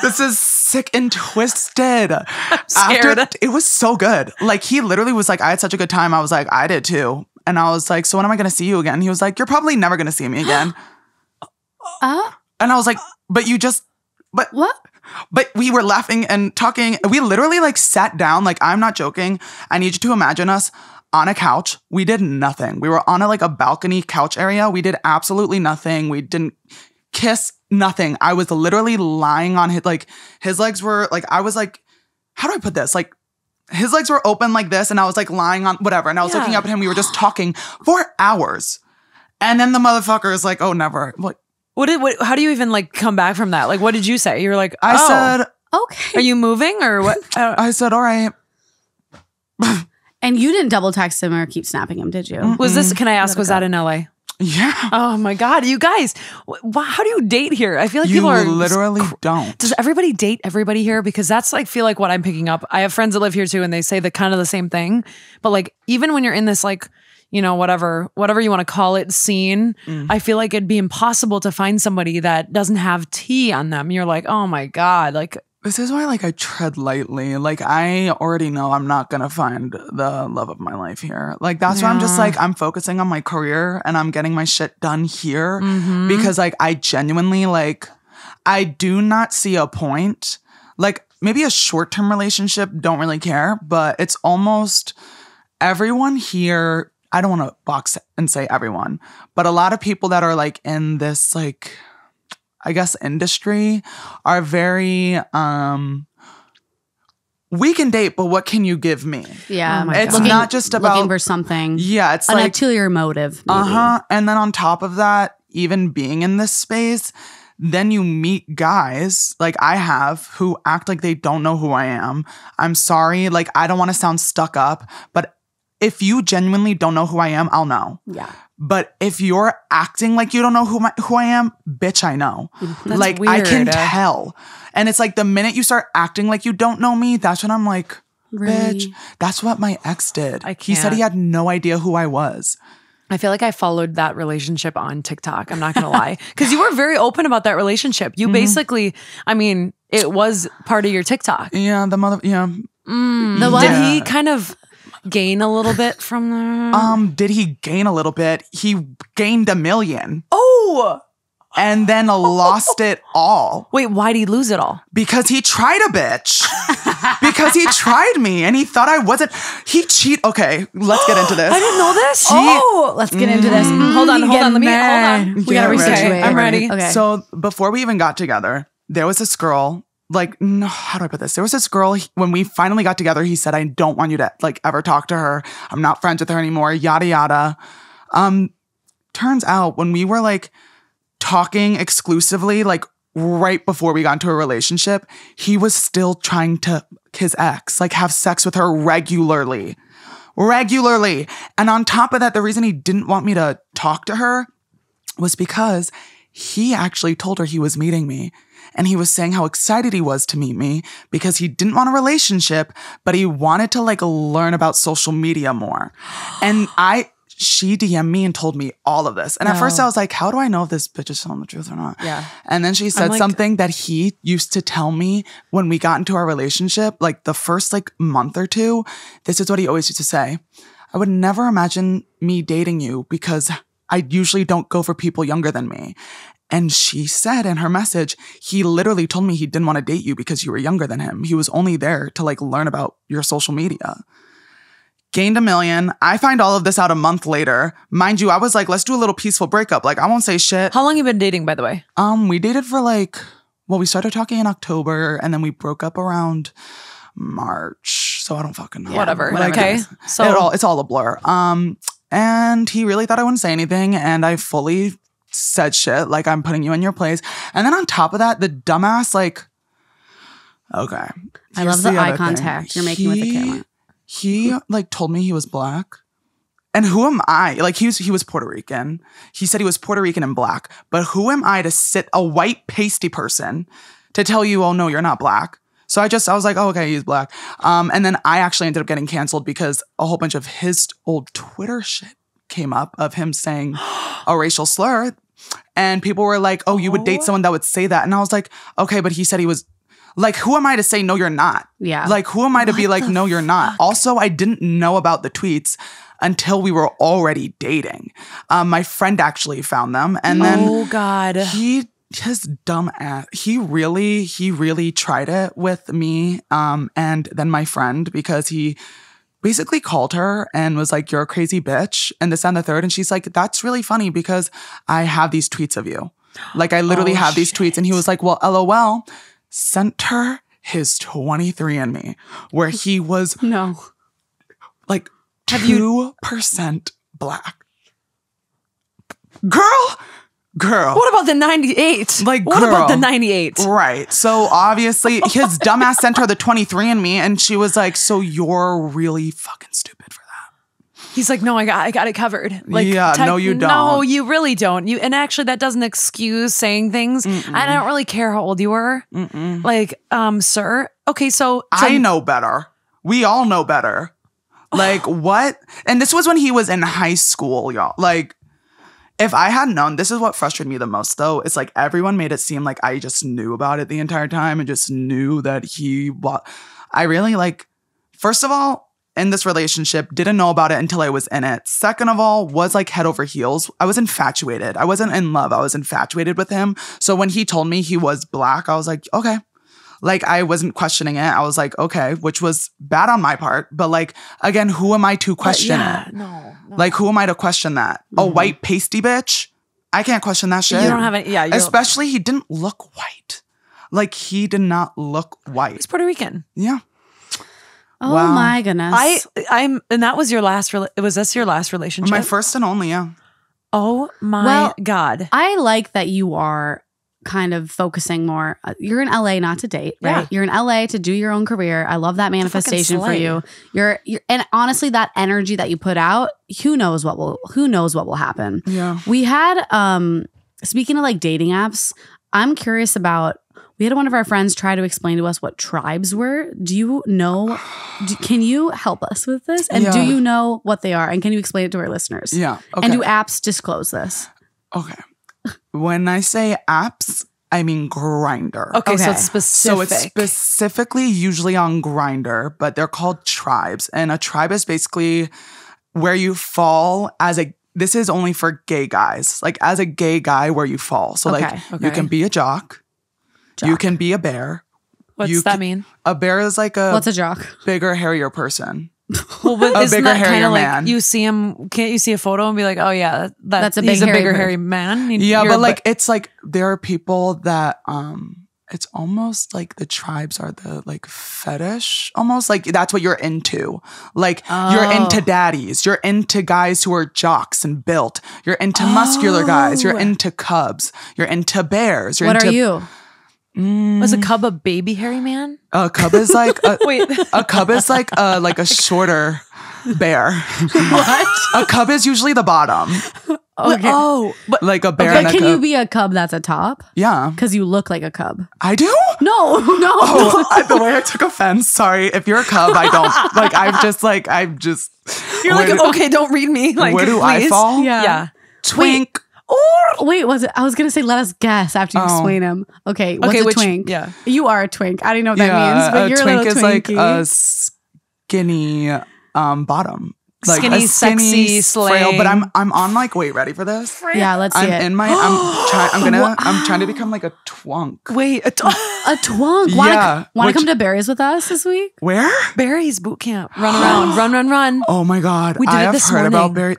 this is sick and twisted. It was so good. Like, he literally was like, I had such a good time. I was like, I did too. And I was like, so when am I going to see you again? He was like, you're probably never going to see me again. And I was like, but what? But we were laughing and talking. We literally like sat down. Like, I'm not joking. I need you to imagine us on a couch. We did nothing. We were on a balcony couch area. We did absolutely nothing. We didn't kiss, nothing. I was literally lying on his legs were like, I was like, how do I put this? Like, his legs were open like this and I was like lying on whatever. And I was looking up at him. We were just talking for hours. And then the motherfucker is like, oh, never. Like, how do you even like come back from that? Like, what did you say? You're like, I said, okay. Are you moving or what? I said, all right. And you didn't double text him or keep snapping him, did you? Was this, can I ask, was that in LA? Yeah. Oh my God, you guys, how do you date here? I feel like You people are literally don't. Does everybody date everybody here? Because that's like, feel like what I'm picking up. I have friends that live here too, and they say the kind of the same thing. But like, even when you're in this like, you know, whatever you want to call it, scene, I feel like it'd be impossible to find somebody that doesn't have tea on them. You're like, oh my God, like. This is why, like, I tread lightly. Like, I already know I'm not gonna find the love of my life here. Like, that's why I'm just like, I'm focusing on my career and I'm getting my shit done here because, like, I genuinely, like, I do not see a point. Like, maybe a short-term relationship, don't really care, but it's almost everyone here. I don't want to box and say everyone, but a lot of people that are, like, in this, like, I guess industry are very we can date, but what can you give me? Yeah. It's not just about looking for something. Yeah, it's an like ulterior motive. Maybe. And then on top of that, even being in this space, then you meet guys like I have who act like they don't know who I am. I'm sorry, like I don't want to sound stuck up, but if you genuinely don't know who I am, I'll know. Yeah. But if you're acting like you don't know who I am, bitch, I know. That's like weird. I can tell. And it's like the minute you start acting like you don't know me, that's when I'm like, bitch, that's what my ex did. He said he had no idea who I was. I feel like I followed that relationship on TikTok. I'm not going to lie. Because you were very open about that relationship. You basically, I mean, it was part of your TikTok. Yeah, the mother, yeah. The what? Did he kind of gain a little bit from that? Did he gain a little bit? He gained 1 million. Oh! And then lost it all. Wait, why'd he lose it all? Because he tried a bitch. Because he tried me and he thought I wasn't. He cheat. Okay, let's get into this. I didn't know this. Let's get into this. Hold on. Hold on. We gotta resituate. I'm ready. Okay. So before we even got together, there was this girl. Like, no, how do I put this? There was this girl, when we finally got together, he said, I don't want you to like ever talk to her. I'm not friends with her anymore, yada, yada. Turns out when we were like talking exclusively, like right before we got into a relationship, he was still trying to, his ex, like have sex with her regularly. And on top of that, the reason he didn't want me to talk to her was because he actually told her he was meeting me. And he was saying how excited he was to meet me because he didn't want a relationship, but he wanted to like learn about social media more. And she DM'd me and told me all of this. And at first I was like, how do I know if this bitch is telling the truth or not? Yeah. And then she said something that he used to tell me when we got into our relationship, like the first like month or two. This is what he always used to say. I would never imagine me dating you because I usually don't go for people younger than me. And she said in her message, he literally told me he didn't want to date you because you were younger than him. He was only there to like learn about your social media. Gained 1 million. I find all of this out a month later. Mind you, I was like, let's do a little peaceful breakup. Like, I won't say shit. How long you been dating, by the way? We dated for like, well, we started talking in October and then we broke up around March. So I don't fucking know. Whatever. Like, Okay. So it's all a blur. And he really thought I wouldn't say anything. And I fully said shit like I'm putting you in your place. And then on top of that, the dumbass, like, okay. I love the eye contact you're making with the camera. He like told me he was black. And who am I? Like he was Puerto Rican. He said he was Puerto Rican and black. But who am I to sit a white pasty person to tell you, oh no, you're not black? So I was like, oh, okay, he's black. And then I actually ended up getting canceled because a whole bunch of his old Twitter shit came up of him saying a racial slur. And people were like, oh, you would date someone that would say that. And I was like, okay, but he said he was like, who am I to say, no, you're not? Yeah. Like, who am I to be like, no, you're not? Also, I didn't know about the tweets until we were already dating. My friend actually found them. And then oh God, his dumb ass, he really tried it with me. And then my friend, because he basically called her and was like, you're a crazy bitch. And this and the third. And she's like, that's really funny because I have these tweets of you. Like I literally have these tweets. And he was like, well, LOL, sent her his 23andMe where he was like 2% black. Girl. What about the 98? Like, what girl. about the 98? Right. So obviously his dumbass sent her the 23andMe and she was like, so you're really fucking stupid for that. He's like, no, I got it covered. Like, Yeah, no, you don't. No, you really don't. And actually, that doesn't excuse saying things. I don't really care how old you were. Like, sir. Okay, so I know better. We all know better. Like, what? And this was when he was in high school, y'all. Like, if I had known, this is what frustrated me the most, though. It's like everyone made it seem like I just knew about it the entire time and just knew that I really, like, first of all, in this relationship, didn't know about it until I was in it. Second of all, was like head over heels. I was infatuated. I wasn't in love. I was infatuated with him. So when he told me he was Black, I was like, okay. Like, I wasn't questioning it. I was like, okay, which was bad on my part. But like, again, who am I to question it? No. Like, who am I to question that? A white pasty bitch? I can't question that shit. You don't have any, yeah. Especially he didn't look white. Like, he did not look white. He's Puerto Rican. Yeah. Oh Wow. my goodness. and that was your last, was this your last relationship? My first and only, yeah. Oh my God. I like that you are kind of focusing more. You're in LA not to date, right? Yeah. You're in LA to do your own career. I love that manifestation for you. You're and honestly, that energy that you put out, who knows what will happen. Yeah. We had speaking of like dating apps, I'm curious about, we had one of our friends try to explain to us what tribes were. Do you know, can you help us with this? And do you know what they are? And can you explain it to our listeners? Yeah. Okay. And do apps disclose this? Okay. When I say apps, I mean Grindr. Okay, so Okay. it's specific. So it's specifically usually on Grindr, but they're called tribes. And a tribe is basically where you fall this is only for gay guys. Like, as a gay guy, where you fall. So like, you can be a jock. You can be a bear. What's that mean? A bear is like What's a jock? bigger, hairier person. Well, but A isn't bigger, that kind hairier of like man. you see him? Can't you see a photo and be like, oh yeah, That's a he's big, a bigger hairy hairy man? Yeah, but like, it's like there are people that it's almost like the tribes are the like fetish, almost like that's what you're into. Like, you're into daddies, you're into guys who are jocks and built, you're into muscular guys, you're into cubs, you're into bears. What are you? Was a cub a baby hairy man? A cub is like Wait, a cub is like a shorter bear. what? A cub is usually the bottom, Okay. Oh, but like a bear. But and a can cub. you be a cub that's a top? Yeah, Because you look like a cub. I do. No. The way I took offense. Sorry, if you're a cub, I don't like. I'm just. you're like, okay, don't read me. Like, where do I please. fall? Yeah. Twink. Wait, was it? I was gonna say, let us guess after you explain him. Okay, what's a twink? Yeah. You are a twink. I don't know what that means, but you're a twink little is twinkie. like a skinny bottom. Like Skinny, a sexy, frail. slaying. But I'm on like, wait, ready for this? Yeah, let's see I'm it. in my. I'm trying to become like a twunk. Wait, A twunk. Yeah, Want to which- come to Barry's with us this week? Where? Barry's boot camp. Run around. Run. Oh my God. We did I it have this heard morning. about Barry.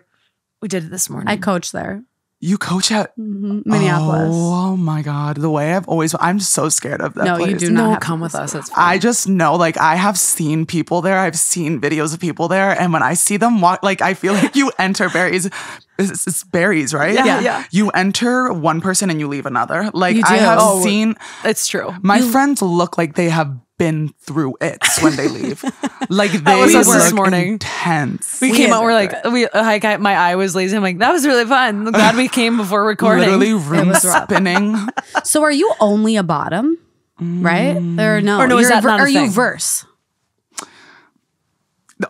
We did it this morning. I coach there. You coach at Minneapolis. Oh my God. The way I'm so scared of that No, place. you do not no, have come to with do us. so. It's fine. I just know, like, I have seen people there. I've seen videos of people there. And when I see them walk, like, I feel like you enter Barry's. It's Barry's, right? Yeah. You enter one person and you leave another. Like, You I do. have Oh, seen It's true. my friends look like they have been through it when they leave. Like, they was us look this morning. intense. We came out. We're like, my eye was lazy. I'm like, that was really fun. I'm glad we came before recording. Literally room was rough. spinning. So are you only a bottom? Right? Or no? Or no, is that not a Are you thing? verse?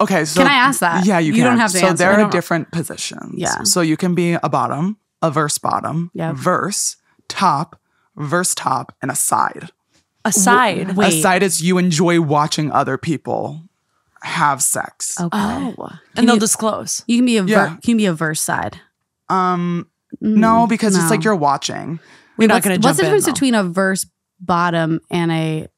Okay, so Can I ask that? Yeah, you You can. don't have to so answer. I there don't are know. different positions. Yeah. So you can be a bottom, a verse bottom, Yep. verse, top, verse top, and a side. Aside. Wait. A side is you enjoy watching other people have sex. Okay. Oh. And they'll disclose. You can be a Yeah. you can be a verse side. No, because it's no. like you're watching. We're not going to jump What's the difference in, though. between a verse bottom and a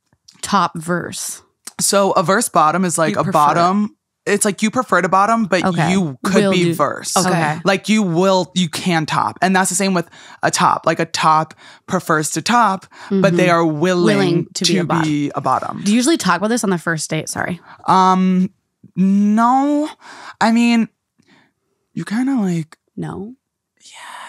top verse? So a verse bottom is like You a prefer bottom. It's like you prefer to bottom, but Okay. you could Will be do- verse. Okay. Like you can top. And that's the same with a top. Like a top prefers to top, but they are willing to be a bottom. Do you usually talk about this on the first date? Sorry. No. I mean, you kind of like, No.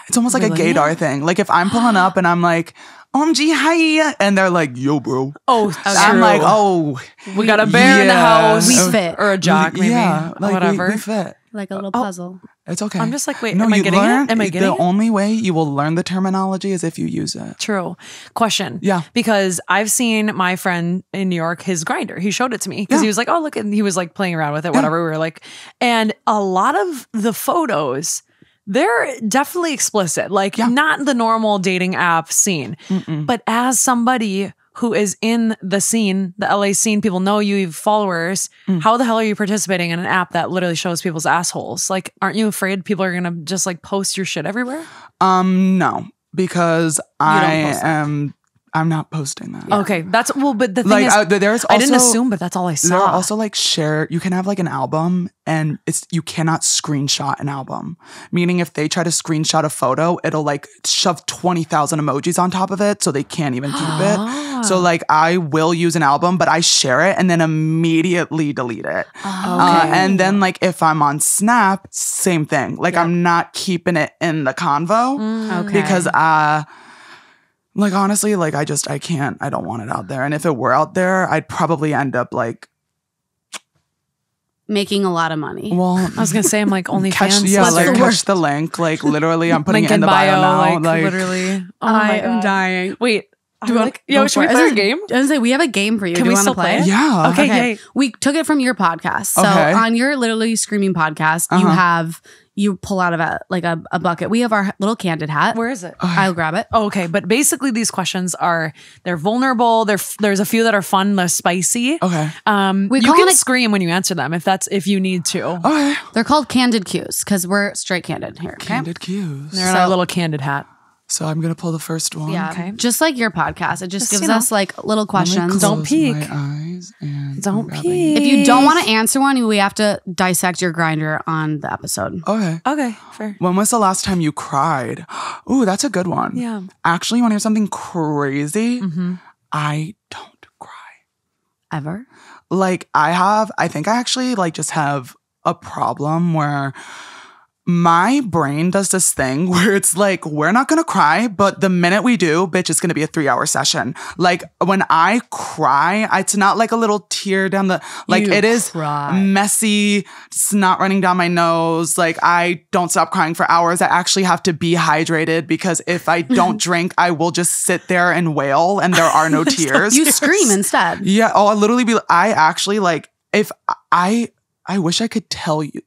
it's almost like Really? a gaydar thing. Like if I'm pulling up and I'm like, OMG, hi. And they're like, yo, bro. Oh, I'm true. like, oh. we got a bear in the yeah. house. We fit. Or a jock, maybe. Yeah, like Whatever. We fit. Like a little puzzle. It's okay. I'm just like, wait, am I getting it? Am I getting the it? only way you will learn the terminology is if you use it. True. Question. Yeah. Because I've seen my friend in New York, his grinder. He showed it to me because he was like, oh, look. And he was like playing around with it, whatever. We were like, and a lot of the photos, they're definitely explicit, like not the normal dating app scene. But as somebody who is in the scene, the LA scene, people know you have followers. How the hell are you participating in an app that literally shows people's assholes? Like, aren't you afraid people are going to just like post your shit everywhere? No, because I'm not posting that. Okay, that's but the thing Like is, there's also, I didn't assume, but that's all I saw. There are also like you can have like an album and you cannot screenshot an album. Meaning if they try to screenshot a photo, it'll like shove 20,000 emojis on top of it so they can't even keep it. So like I will use an album, but I share it and then immediately delete it. And then like if I'm on Snap, same thing. Like I'm not keeping it in the convo because like, honestly, like, I don't want it out there. And if it were out there, I'd probably end up, like... making a lot of money. Well, I was going to say, I'm like, OnlyFans. Catch the link. Like, literally, I'm putting it in the bio now. Like, literally. Oh I am dying. Wait. Should we play a game? I was gonna say, we have a game for you. Can Do you we want to still play? Yeah. Okay. We took it from your podcast. So on your Literally Screaming podcast, you pull out of a bucket. We have our little Candid hat. Where is it? I'll grab it. Oh, okay. But basically these questions they're vulnerable. There's a few that are fun, less spicy. Okay. You can scream when you answer them if you need to. Okay. They're called Candid Cues because we're straight candid here. Okay? Candid Cues. They're in our little Candid hat. So I'm going to pull the first one. Yeah. Okay. Just like your podcast. It just gives us like little questions. Don't peek. My eyes and Don't peek. If you don't want to answer one, we have to dissect your grinder on the episode. Okay. Okay, fair. When was the last time you cried? Ooh, that's a good one. Yeah. Actually, you want to hear something crazy? I don't cry. Ever? Like I think I actually like just have a problem where my brain does this thing where it's like, we're not going to cry, but the minute we do, bitch, it's going to be a 3-hour session. Like when I cry, it's not like a little tear down it is messy, snot running down my nose. Like I don't stop crying for hours. I actually have to be hydrated because if I don't drink, I will just sit there and wail and there are no tears. You scream instead. Yeah. Oh, I actually like, if I wish I could tell you,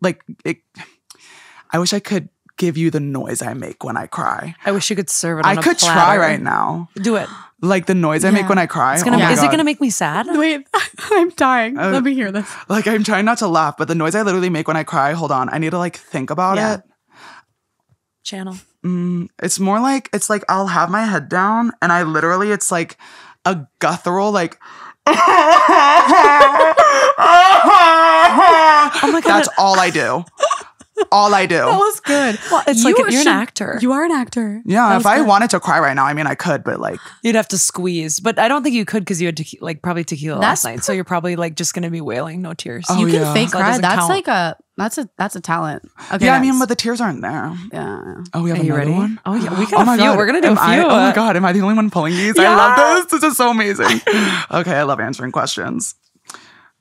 I wish I could give you the noise I make when I cry. I wish you could serve it on a I could platter. try right now. Do it. Like the noise I make when I cry. Is it going to make me sad? Wait, I'm dying. Let me hear this. Like I'm trying not to laugh, but the noise I literally make when I cry, hold on. I need to like think about it. Channel. It's more like, it's like I'll have my head down and it's like a guttural like... oh my God. That's all I do. All I do. That was good. Well, it's like you're an actor. You are an actor. Yeah, if I wanted to cry right now, I mean, I could, but like... You'd have to squeeze. But I don't think you could because you had probably tequila last night. So you're probably like just going to be wailing, no tears. You can fake cry. That's a talent. Okay, yeah, I mean, but the tears aren't there. Yeah. Oh, we have another ready? One? Oh, yeah. We got a few. God. We're going to do a few. Oh my God. Am I the only one pulling these? Yeah. I love this. This is so amazing. Okay, I love answering questions.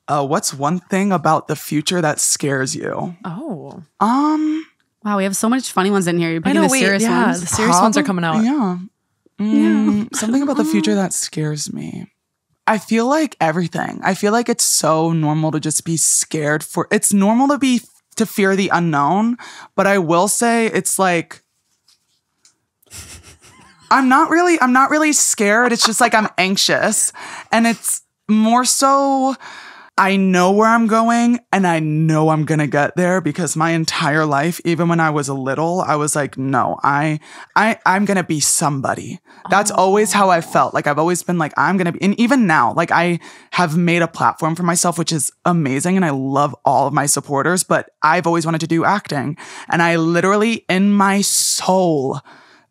What's one thing about the future that scares you? Oh. Wow, we have so much funny ones in here. You're picking the serious ones. The serious ones are coming out. Yeah. Something about the future that scares me. I feel like everything. I feel like it's so normal to just be scared it's normal to fear the unknown, but I will say it's like I'm not really scared. It's just like I'm anxious. And it's more so I know where I'm going and I know I'm going to get there because my entire life, even when I was little, I was like, no, I'm going to be somebody. That's always how I felt. Like I've always been like, I'm going to be, and even now, like I have made a platform for myself, which is amazing. And I love all of my supporters, but I've always wanted to do acting. And I literally in my soul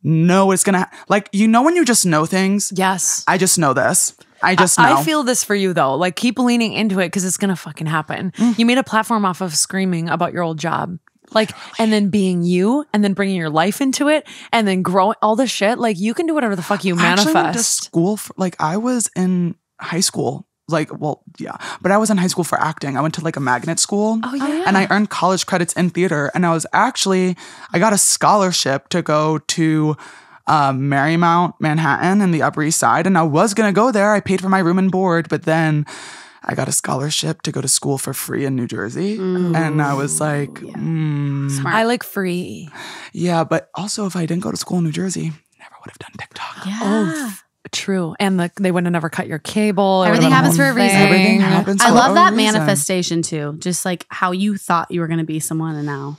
know it's going to, like, you know, when you just know things. Yes. I just know this. I just know. I feel this for you though. Like keep leaning into it because it's gonna fucking happen. You made a platform off of screaming about your old job. Like, and then being you and then bringing your life into it and then growing all this shit. Like you can do whatever the fuck you manifest. I actually went to school I was in high school Like, well, yeah. But I was in high school for acting. I went to like a magnet school. Oh, yeah. And I earned college credits in theater. And I got a scholarship to go to Marymount, Manhattan, and the Upper East Side. And I was going to go there. I paid for my room and board. But then I got a scholarship to go to school for free in New Jersey. And I was like, Smart. I like free. Yeah, but also if I didn't go to school in New Jersey, never would have done TikTok. Yeah. Oh, true. And they wouldn't have never cut your cable. Everything happens for a reason. Everything happens I for love a that reason. manifestation too. Just like how you thought you were going to be someone and now.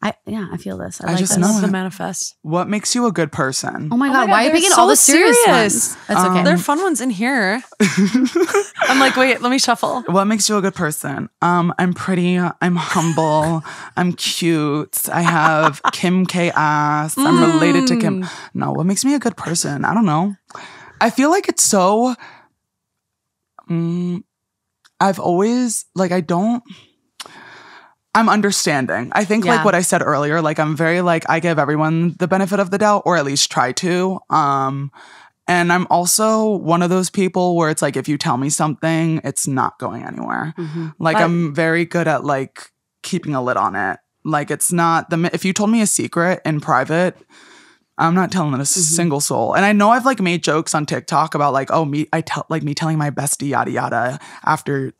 I feel this. I like just this. know Love the it. manifest. What makes you a good person? Oh my God, why are you they're picking so all the serious serious. ones? That's okay. There are fun ones in here. I'm like, wait, let me shuffle. What makes you a good person? I'm pretty. I'm humble. I'm cute. I have Kim K ass. I'm related to Kim. No, what makes me a good person? I don't know. I feel like it's so. I've always like I'm understanding. I think like what I said earlier, like I'm very like I give everyone the benefit of the doubt, or at least try to. And I'm also one of those people where it's like if you tell me something, it's not going anywhere. Like I'm very good at like keeping a lid on it. Like it's not if you told me a secret in private, I'm not telling it a single soul. And I know I've like made jokes on TikTok about like, oh, me telling my bestie yada yada after,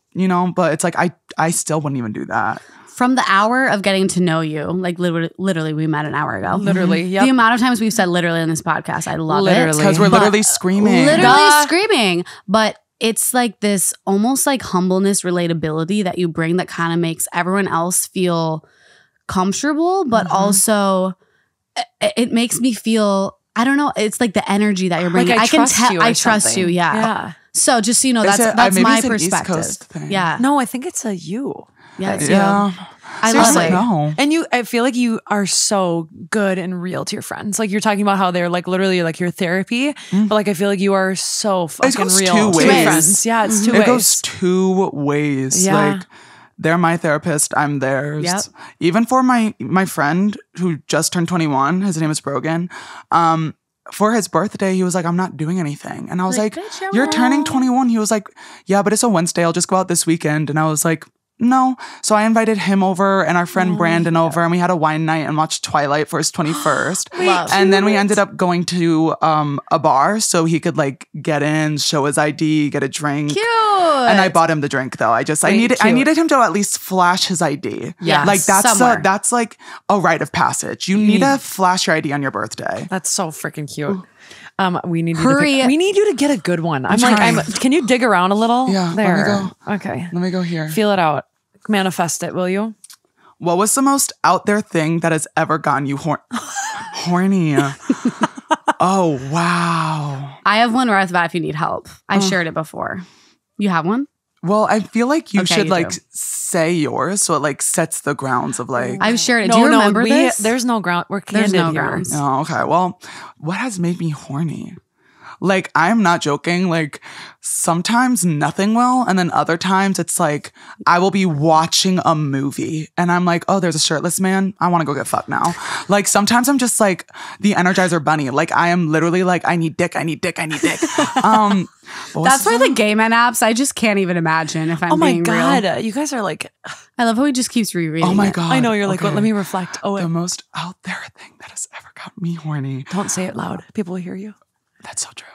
but it's like I still wouldn't even do that. From the hour of getting to know you, like literally we met an hour ago. Literally, yep. The amount of times we've said literally in this podcast, I love it. Because we're literally screaming. Literally screaming. But it's like this almost like humbleness, relatability that you bring that kind of makes everyone else feel comfortable, but also it makes me feel, I don't know, it's like the energy that you're bringing. Like I trust you. Yeah. So just so you know, that's maybe my it's an East perspective. Coast thing. Yeah. No, I think it's a you. Yeah. It's Yeah. you. I Seriously, love it. no. And I feel like you are so good and real to your friends. Like you're talking about how they're like literally like your therapy, but like I feel like you are so fucking goes real two to ways. your friends. Yeah, it's two It ways. goes two ways. Yeah. Like they're my therapist, I'm theirs. Yep. Even for my friend who just turned 21, his name is Brogan. For his birthday, he was like, I'm not doing anything. And I was like, "Bitch, you're turning 21. He was like, yeah, but it's a Wednesday. I'll just go out this weekend. And I was like, no. So I invited him over and our friend Brandon over, and we had a wine night and watched Twilight for his 21st. Love. And then we ended up going to a bar so he could like get in, show his ID, get a drink. Cute. And I bought him the drink though. I needed him to at least flash his ID. Yes, Like somewhere. that's like a rite of passage. You need to flash your ID on your birthday. That's so freaking cute. We need Hurry. we need you to get a good one. trying. Can you dig around a little? Yeah, There. let me go. Okay. Let me go here. Feel it out. Manifest it, will you? What was the most out there thing that has ever gotten you horny? Oh, wow. I have one right off the bat if you need help. I've shared it before. You have one? Well, I feel like you Okay, should you like do. say yours so it like sets the grounds of like. I've shared it. Do you remember this? There's no ground. We're candid There's no here. grounds. Oh, okay. Well, what has made me horny? Like, I'm not joking. Like, sometimes nothing will. And then other times it's like, I will be watching a movie and I'm like, oh, there's a shirtless man. I want to go get fucked now. Like, sometimes I'm just like the Energizer Bunny. Like, I am literally like, I need dick. I need dick. I need dick. That's why the gay men apps, I just can't even imagine if I'm Oh my being God. real. You guys are like, I love how he just keeps rereading Oh my it. God. I know you're like, Okay. well, let me reflect. Oh, The most out there thing that has ever got me horny. don't say it loud. People will hear you. That's so true.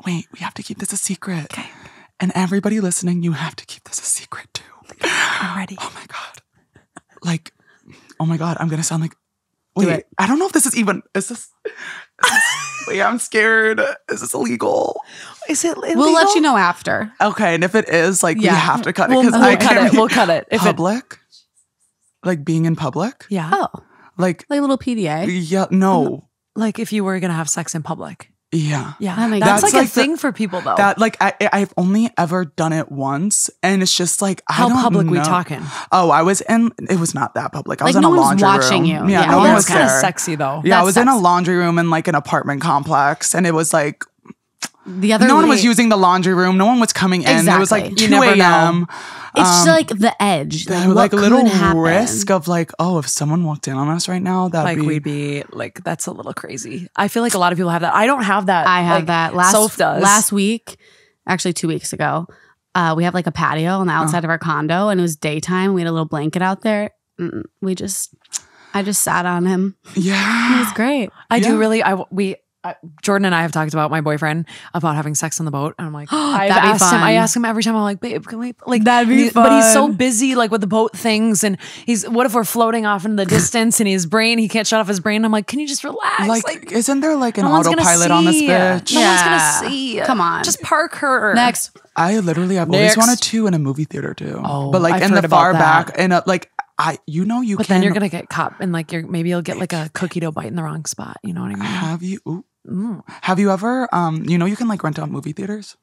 Wait, we have to keep this a secret. Okay. And everybody listening, you have to keep this a secret too. I'm ready. Oh my God. Like, oh my God, I'm going to sound like, wait, I don't know if this is even, wait, I'm scared. Is this illegal? Is it illegal? We'll let you know after. Okay, and if it is, like, we Yeah. have to cut it We'll because I cut can't it. We'll cut it. If it, public? Like being in public? yeah. Oh, Like, like a little PDA. yeah, no. Like if you were going to have sex in public. Yeah. Yeah. That makes That's sense. like a That's like thing for people though. That, like, I've only ever done it once, and it's just like, I How don't public know. we talking? Oh, it was not that public. I was Like, in no a one's laundry watching room. you. Yeah, Yeah. no Oh, one That's was kind of there. sexy though. Yeah, I That's was in a sexy. laundry room in like an apartment complex, and it was like, The other no one was way- using the laundry room. No one was coming in. It was like Exactly. 2 You never know. a.m. It's like the edge. Like, Like a what little could happen? risk of like, oh, if someone walked in on us right now, that'd Like be. we'd be like, that's a little crazy. I feel like a lot of people have that. I don't have that. I have like, that. Soph does. Last week, actually 2 weeks ago. We have like a patio on the outside of our condo, and it was daytime. We had a little blanket out there. I just sat on him. Yeah. It was great. Jordan and I have talked about my boyfriend about having sex on the boat. And I'm like, I ask him every time. I'm like, babe, can we like that'd be fun. But he's so busy like with the boat things, and what if we're floating off into the distance and his brain, he can't shut off his brain. I'm like, can you just relax? Like isn't there like an autopilot on this bitch? No one's gonna see. Come on. Just park her. Next. I've always wanted to in a movie theater too. Oh, but like I've in heard the about far that. back and like but then you're gonna get caught and like maybe you'll get like a cookie dough bite in the wrong spot. You know what I mean? Have you ever you can like rent out movie theaters?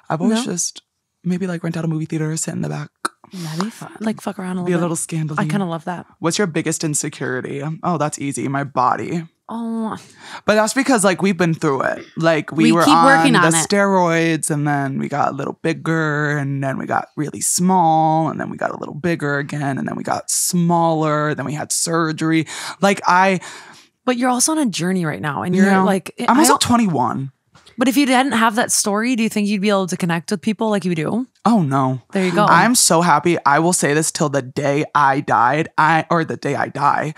I've always just maybe like rent out a movie theater, sit in the back. That'd be fun. Like fuck around a little Be bit. a little scandal. I kind of love that. What's your biggest insecurity? Oh, that's easy. My body. Oh, but that's because like we've been through it. Like we were keep on working the on it. steroids, and then we got a little bigger, and then we got really small, and then we got a little bigger again, and then we got smaller. Then we had surgery. but you're also on a journey right now, and you're like, I'm also 21. But if you didn't have that story, do you think you'd be able to connect with people like you do? Oh no. There you go. I'm so happy. I will say this till the day I died. Or the day I die.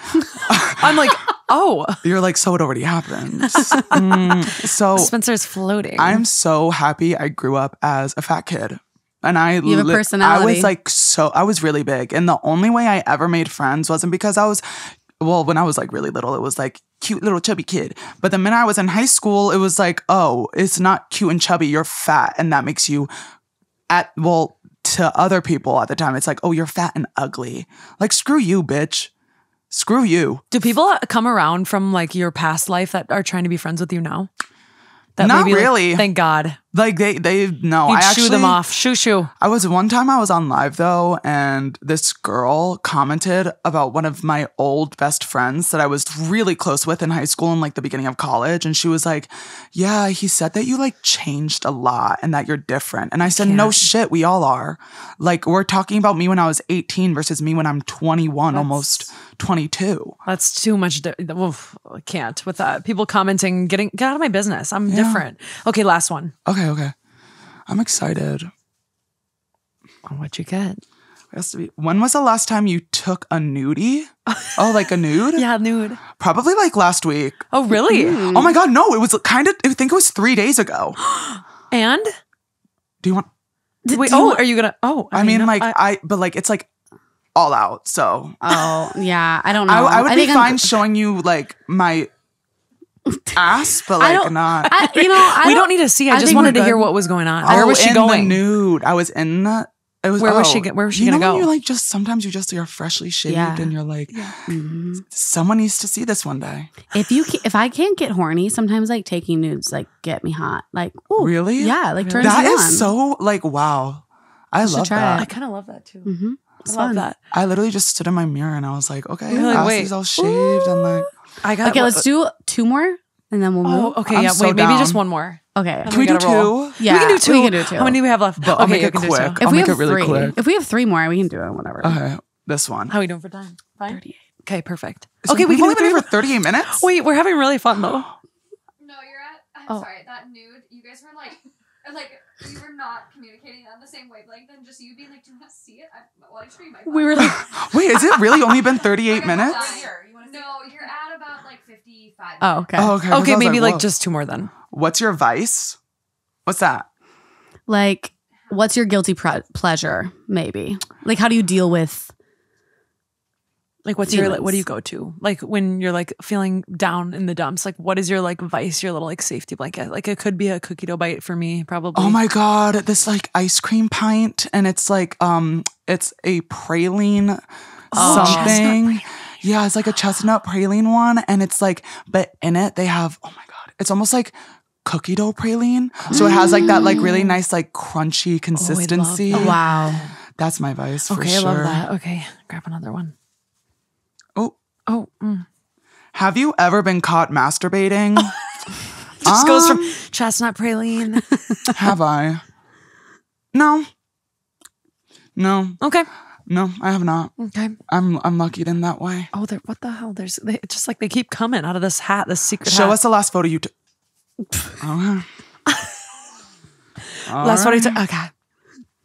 I'm like, oh. You're like, so it already happened. So Spencer's floating. I'm so happy I grew up as a fat kid. And you have a personality. I was really big. And the only way I ever made friends wasn't because when I was like really little, it was like cute little chubby kid. But the minute I was in high school, it was like, oh, it's not cute and chubby, you're fat. And that makes you to other people at the time, it's like, oh, you're fat and ugly. Like, screw you, bitch. Screw you. Do people come around from like your past life that are trying to be friends with you now? Not really. Like, thank God. Like they no. You'd shoo them off. Shoo. One time I was on live though, and this girl commented about one of my old best friends that I was really close with in high school and like the beginning of college. And she was like, yeah, he said that you like changed a lot and that you're different. And I said, no shit, we all are. Like, we're talking about me when I was 18 versus me when I'm 21, almost 22. That's too much. I can't with that. People commenting, get out of my business. I'm different. Okay, last one. Okay. I'm excited. What'd you get? It has to be. When was the last time you took a nudie? Oh, like a nude? Yeah, nude. Probably like last week. Oh, really? Oh my God, no. It was I think it was 3 days ago. And? Do you want? Wait, are you gonna? Oh, I mean, but like, it's like all out, so. Oh, yeah. I don't know. I would be fine showing you like my ass, but like not. We don't need to see. I just wanted to hear what was going on. Where was she going? The nude. I was in the. It was. Where was she gonna go? When you're like sometimes you're freshly shaved and you're like, someone needs to see this one day. If I can't get horny, sometimes like taking nudes like get me hot. Like, ooh, really? Yeah, like turns that me on. is so like wow. I love that. I kind of love that too. Mm-hmm. I love that. I literally just stood in my mirror and I was like, okay, like, ass is all shaved and like. Okay, let's do 2 more. And then we'll move. Oh, okay. Maybe just one more. Okay. Can we do 2? Yeah, we can do 2. We can do 2. How many do we have left? But I'll make it quick. I'll make it really quick. If we have 3 more, we can do it. Whatever. Okay, this one. How are we doing for time? Fine. 38. Okay, perfect. So okay, we've only been here for 38 minutes. Wait, we're having really fun though. No, you're at. I'm sorry. That nude. You guys were like we were not communicating on the same wavelength, and just you being like, "Do you want to see it?" I show you my. We were like, wait, is it really only been 38 minutes? No, you're at about like 55. Oh, okay. Oh, okay. Okay, maybe like just 2 more then. What's your vice? What's that? Like, what's your guilty pleasure? Maybe. Like, how do you deal with? Like, what's your what do you go to? Like when you're like feeling down in the dumps, like what is your like vice, your little like safety blanket? Like it could be a cookie dough bite for me, probably. Oh my God, this like ice cream pint, and it's like it's a praline something. Yeah, it's like a chestnut praline one, and it's like, but in it they have, oh my God, it's almost like cookie dough praline. So it has like that like really nice like crunchy consistency. Oh, wow. That's my vice for okay, sure. I love that. Okay, grab another one. Oh. Have you ever been caught masturbating? Just goes from chestnut praline. Have I? No. Okay. No, I have not. Okay. I'm lucky in that way. Oh, what the hell? It's just like they keep coming out of this hat, this secret hat. Show us the last photo you took. Okay. Last one I took. Oh God.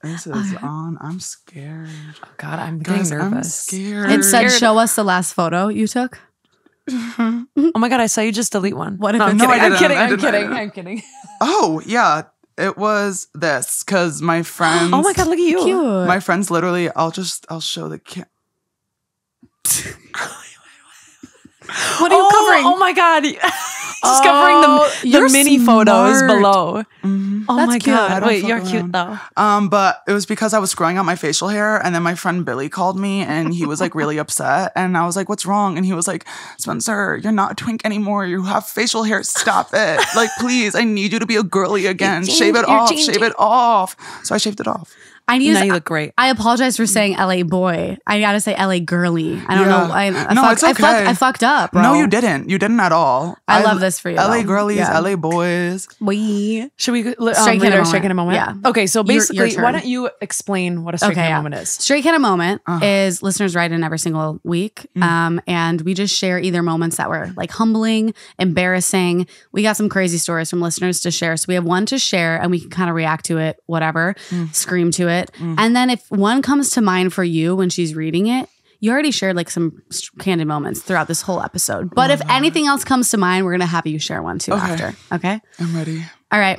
This is on. I'm scared. Oh God, I'm getting Guys, I'm nervous. scared. It said, "Show us the last photo you took." Oh my God, I saw you just delete one. What if no, I'm it's- kidding. No, I I'm didn't. kidding. I I'm didn't. kidding. I'm kidding. Oh, yeah. It was this because my friends. Oh my God, look at you. Cute. My friends literally, I'll show the What are you covering? Oh my God. Just covering the you're mini photos smart. below. Mhm. Oh That's my cute. I God. don't Wait, fuck you're cute around. though. But it was because I was growing out my facial hair, and then my friend Billy called me, and he was like really upset, and I was like, "What's wrong?" And he was like, "Spencer, you're not a twink anymore. You have facial hair. Stop it! Like, please, I need you to be a girly again. Shave it off. Shave it off." So I shaved it off. I need Now you look great. I apologize for saying LA boy. I gotta say LA girly. I don't Yeah. know. No, it's okay. I fucked up, bro. No, you didn't. You didn't at all. I love this for you, LA though. girlies, Yeah. LA boys. We. Should we Straight read Canna our Straight moment. Canna moment? Yeah. Okay, so Your basically, turn. why don't you explain what a Straight Okay, Canna yeah. moment is? Straight Canna moment is listeners write in every single week. And we just share either moments that were like humbling, embarrassing. We got some crazy stories from listeners to share. So we have one to share and we can kind of react to it, whatever, scream to it. And then if one comes to mind for you when she's reading it, you already shared like some candid moments throughout this whole episode. But if anything else comes to mind, we're going to have you share one too after. Okay. I'm ready. All right.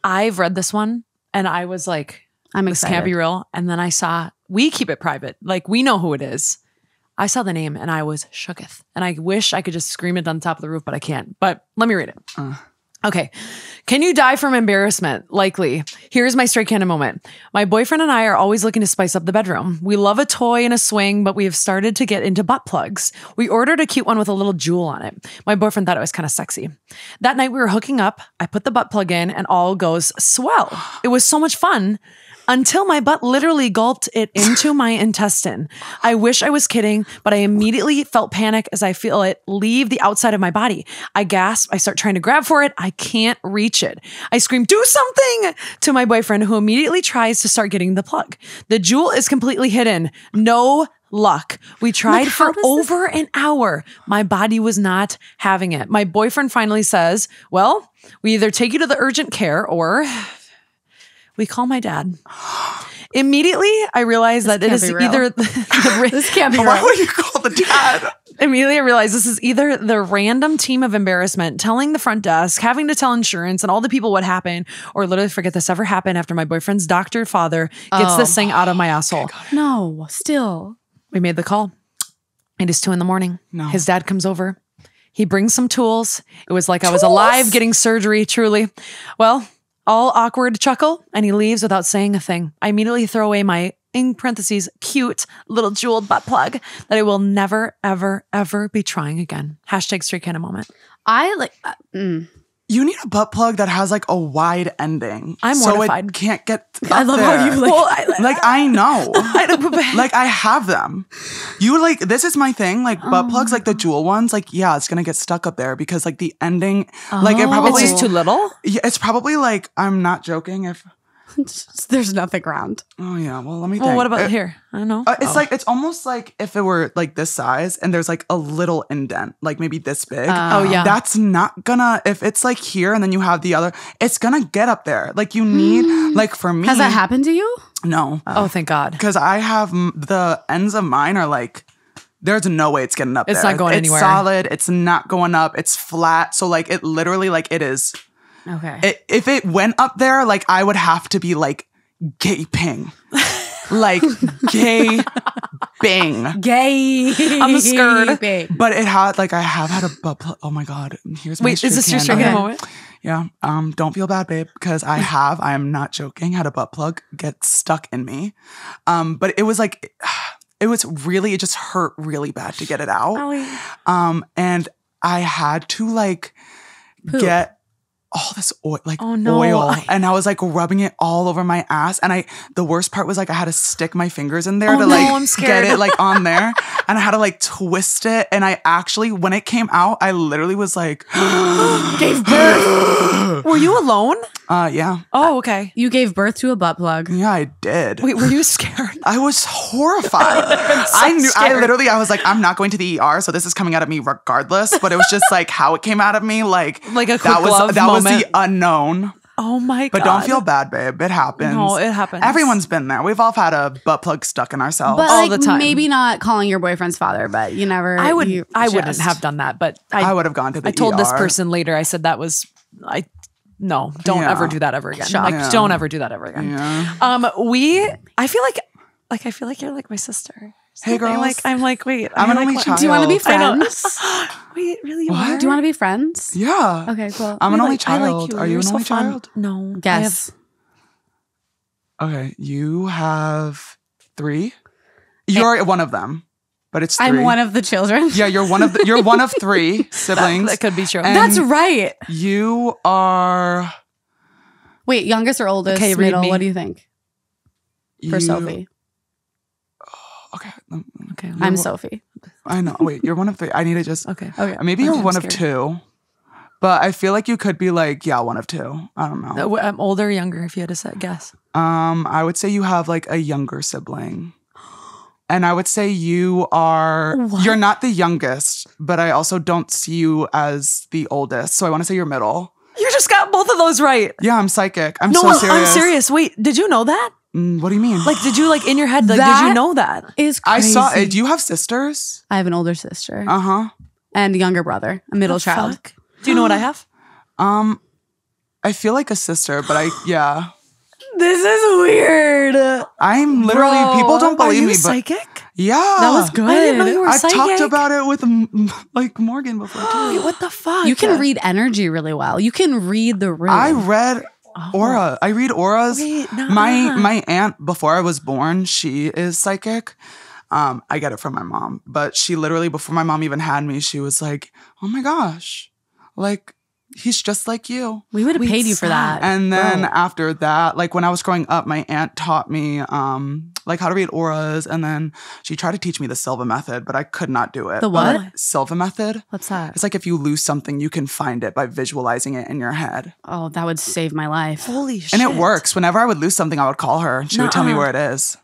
I've read this one and I was like, I'm this excited. can't be real. And then I saw, we keep it private. Like we know who it is. I saw the name and I was shooketh. And I wish I could just scream it on the top of the roof, but I can't. But let me read it. Okay. Can you die from embarrassment? Likely. Here's my Straight Canna moment. My boyfriend and I are always looking to spice up the bedroom. We love a toy and a swing, but we have started to get into butt plugs. We ordered a cute one with a little jewel on it. My boyfriend thought it was kind of sexy. That night we were hooking up. I put the butt plug in and all goes swell. It was so much fun. Until my butt literally gulped it into my intestine. I wish I was kidding, but I immediately felt panic as I feel it leave the outside of my body. I gasp. I start trying to grab for it. I can't reach it. I scream, "Do something!" to my boyfriend, who immediately tries to start getting the plug. The jewel is completely hidden. No luck. We tried for over an hour. My body was not having it. My boyfriend finally says, "Well, we either take you to the urgent care or we call my dad." Immediately, I realized that it can't is be real. either This can't be Why real. would you call the dad? Immediately, I realized this is either the random team of embarrassment, telling the front desk, having to tell insurance and all the people what happened, or literally forget this ever happened after my boyfriend's doctor father gets this thing out of my asshole. No, still. We made the call. It is 2 a.m. No. His dad comes over. He brings some tools. It was like I was alive getting surgery, truly. Well, all awkward chuckle, and he leaves without saying a thing. I immediately throw away my, in parentheses, cute little jeweled butt plug that I will never, ever, ever be trying again. Hashtag Straight Canna moment. I like. You need a butt plug that has like a wide ending. I'm so mortified. it can't get I up love there. how you like. Well, Like I know. I don't, Like I have them. You like this is my thing. Like butt plugs, like the jewel ones. Like yeah, it's gonna get stuck up there because like the ending, like it probably it's just too little. Yeah, it's probably like I'm not joking. If There's nothing around. oh yeah, well let me. Well, think. what about here? I don't know. It's like it's almost like if it were like this size and there's like a little indent, like maybe this big. Oh, yeah. That's not gonna. If it's like here and then you have the other, it's gonna get up there. Like you need like for me. Has that happened to you? No, Oh, thank God. because I have the ends of mine are like. There's no way it's getting up It's there. not going anywhere. It's solid. It's not going up. It's flat. So like it literally like it is. Okay. If it went up there, like I would have to be like gaping. Like gaping. Gay. I'm scared. But it had like I have had a butt plug. Oh my God. Here's my Wait, is this your Straight Canna. Canna moment? Yeah. Don't feel bad, babe, because I am not joking, had a butt plug get stuck in me. But it was like it was really, it just hurt really bad to get it out. And I had to like get all this oil, like oil. And I was like rubbing it all over my ass. And the worst part was like I had to stick my fingers in there to like I'm scared. get it like on there. And I had to like twist it. And I actually, when it came out, I literally was like, Gave birth. Were you alone? yeah. Oh, okay. You gave birth to a butt plug. Yeah, I did. Wait, were you scared? I was horrified. I was like, I'm not going to the ER, so this is coming out of me regardless. But it was just like how it came out of me, like Like a quick that was glove that was moment. the unknown. Oh my God. But don't feel bad, babe. It happens. No, it happens. Everyone's been there. We've all had a butt plug stuck in ourselves. But all like, the time. maybe not calling your boyfriend's father, but you never. I wouldn't just- have done that, but I would have gone to the I told this ER. person later, I said don't Yeah. ever do that ever again. Shock. Like, Yeah. don't ever do that ever again. Yeah. I feel like you're like my sister. Hey, girls. I'm like, wait. I'm an like, only what- child. Do you want to be I know. friends? Wait, really? You What? are? Do you want to be friends? Yeah. Okay, cool. I'm an only I like child. you. Are you You're an so only fun. child? No. Guess. Okay. You have 3. You're one of them, but it's 3. I'm one of the children. Yeah, you're one of 3 siblings. That could be true. And That's right. You are. Wait, youngest or oldest? Okay, read middle? me. What do you think for you- Sophie? Okay. Okay. I'm Sophie. I know. Wait, you're one of 3. I need to just. Okay. Okay. Maybe Okay, you're I'm one of scared. 2. But I feel like you could be like, yeah, one of 2. I don't know. I'm older or younger if you had to say guess. I would say you have like a younger sibling. And I would say you're not the youngest, but I also don't see you as the oldest. So I want to say you're middle. You just got both of those right. Yeah, I'm psychic. I'm No, so serious. I'm serious. Wait, did you know that? What do you mean? Like, did you like in your head? Like, did That- you know that? Is I crazy. saw it. Do you have sisters? I have an older sister Uh-huh. and a younger brother, a middle child. Fuck. Do you know what I have? I feel like a sister, but yeah. This is weird. I'm literally, people don't Are believe you me, but psychic? yeah. That was good. I didn't know you were I psychic. talked about it with like Morgan before too. Wait, what the fuck? You can read energy really well. You can read the room. I read aura. I read auras. Wait, nah. My aunt, before I was born, she is psychic. I get it from my mom, but she literally, before my mom even had me, she was like, "Oh my gosh, like he's just like you." we would have paid you for that. And then Bro. after that, like when I was growing up, my aunt taught me like how to read auras, and then she tried to teach me the Silva method, but I could not do it. The what? Silva method. What's that? It's like if you lose something, you can find it by visualizing it in your head. Oh, that would save my life. Holy shit. And it works. Whenever I would lose something, I would call her. She would tell me where it is.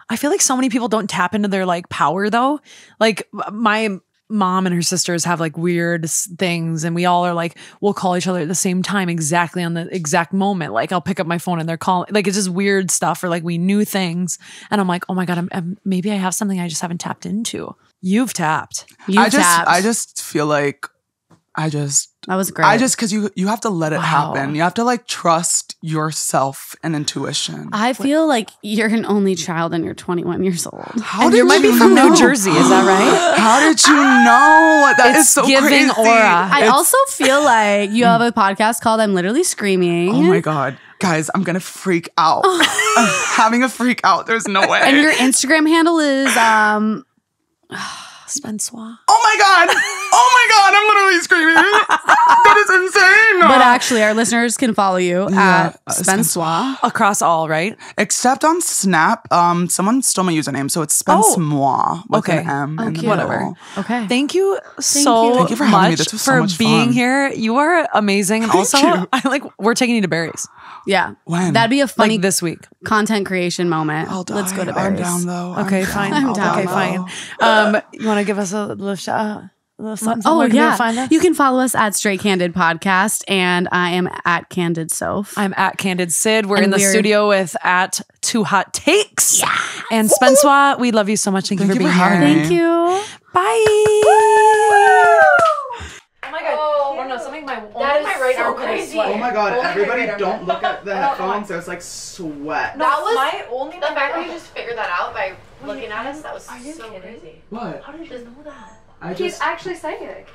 I feel like so many people don't tap into their like power though. Like my mom and her sisters have like weird things, and we all are like, we'll call each other at the same time exactly on the exact moment. Like I'll pick up my phone and they're calling. Like it's just weird stuff, or like we knew things, and I'm like, oh my God, maybe I have something I just haven't tapped into. You've tapped. You I tapped. just feel like that was great. because you have to let it happen. You have to like trust yourself and intuition. I feel like you're an only child and you're 21 years old. How And did you might be from know? New Jersey, is that right? How did you know? That is It's so giving crazy. aura. I also feel like you have a podcast called I'm Literally Screaming. Oh my God. Guys, I'm gonna freak out. I'm having a freak out. There's no way. And your Instagram handle is Spencewuah. Oh my God. Oh my God. I'm literally screaming. That is insane. but actually our listeners can follow you at Spencewuah. Across all, right? Except on Snap, someone stole my username, so it's Spencewuah with okay. an M in the cute. middle. Whatever. Okay. Thank you so Thank you for having me. much This was so for much being fun. here. You are amazing. And also, you. we're taking you to Barry's Yeah. When? That'd be a funny like this week. content creation moment. I'll die. Let's go to I'm Barry's. down though. Okay, I'm fine. down. I'm down. Okay, fine. You want to give us a little shout? Something Oh where can we yeah, find us? you can follow us at Straight Candid Podcast, and I am at Candid Soph. I'm at Candid Sid. We're And in the we're- studio with at Too Hot Takes. Yeah. And Spencewuah, we love you so much. Thank you for being here. having me. Thank you. Bye. Oh my God. Oh, no, something my that is so crazy. Oh my God, Only everybody my don't look at the headphones. There's like sweat. That was my only the fact that you just figured that out by looking at us. That was so crazy. What? How did you know that? I He's actually psychic.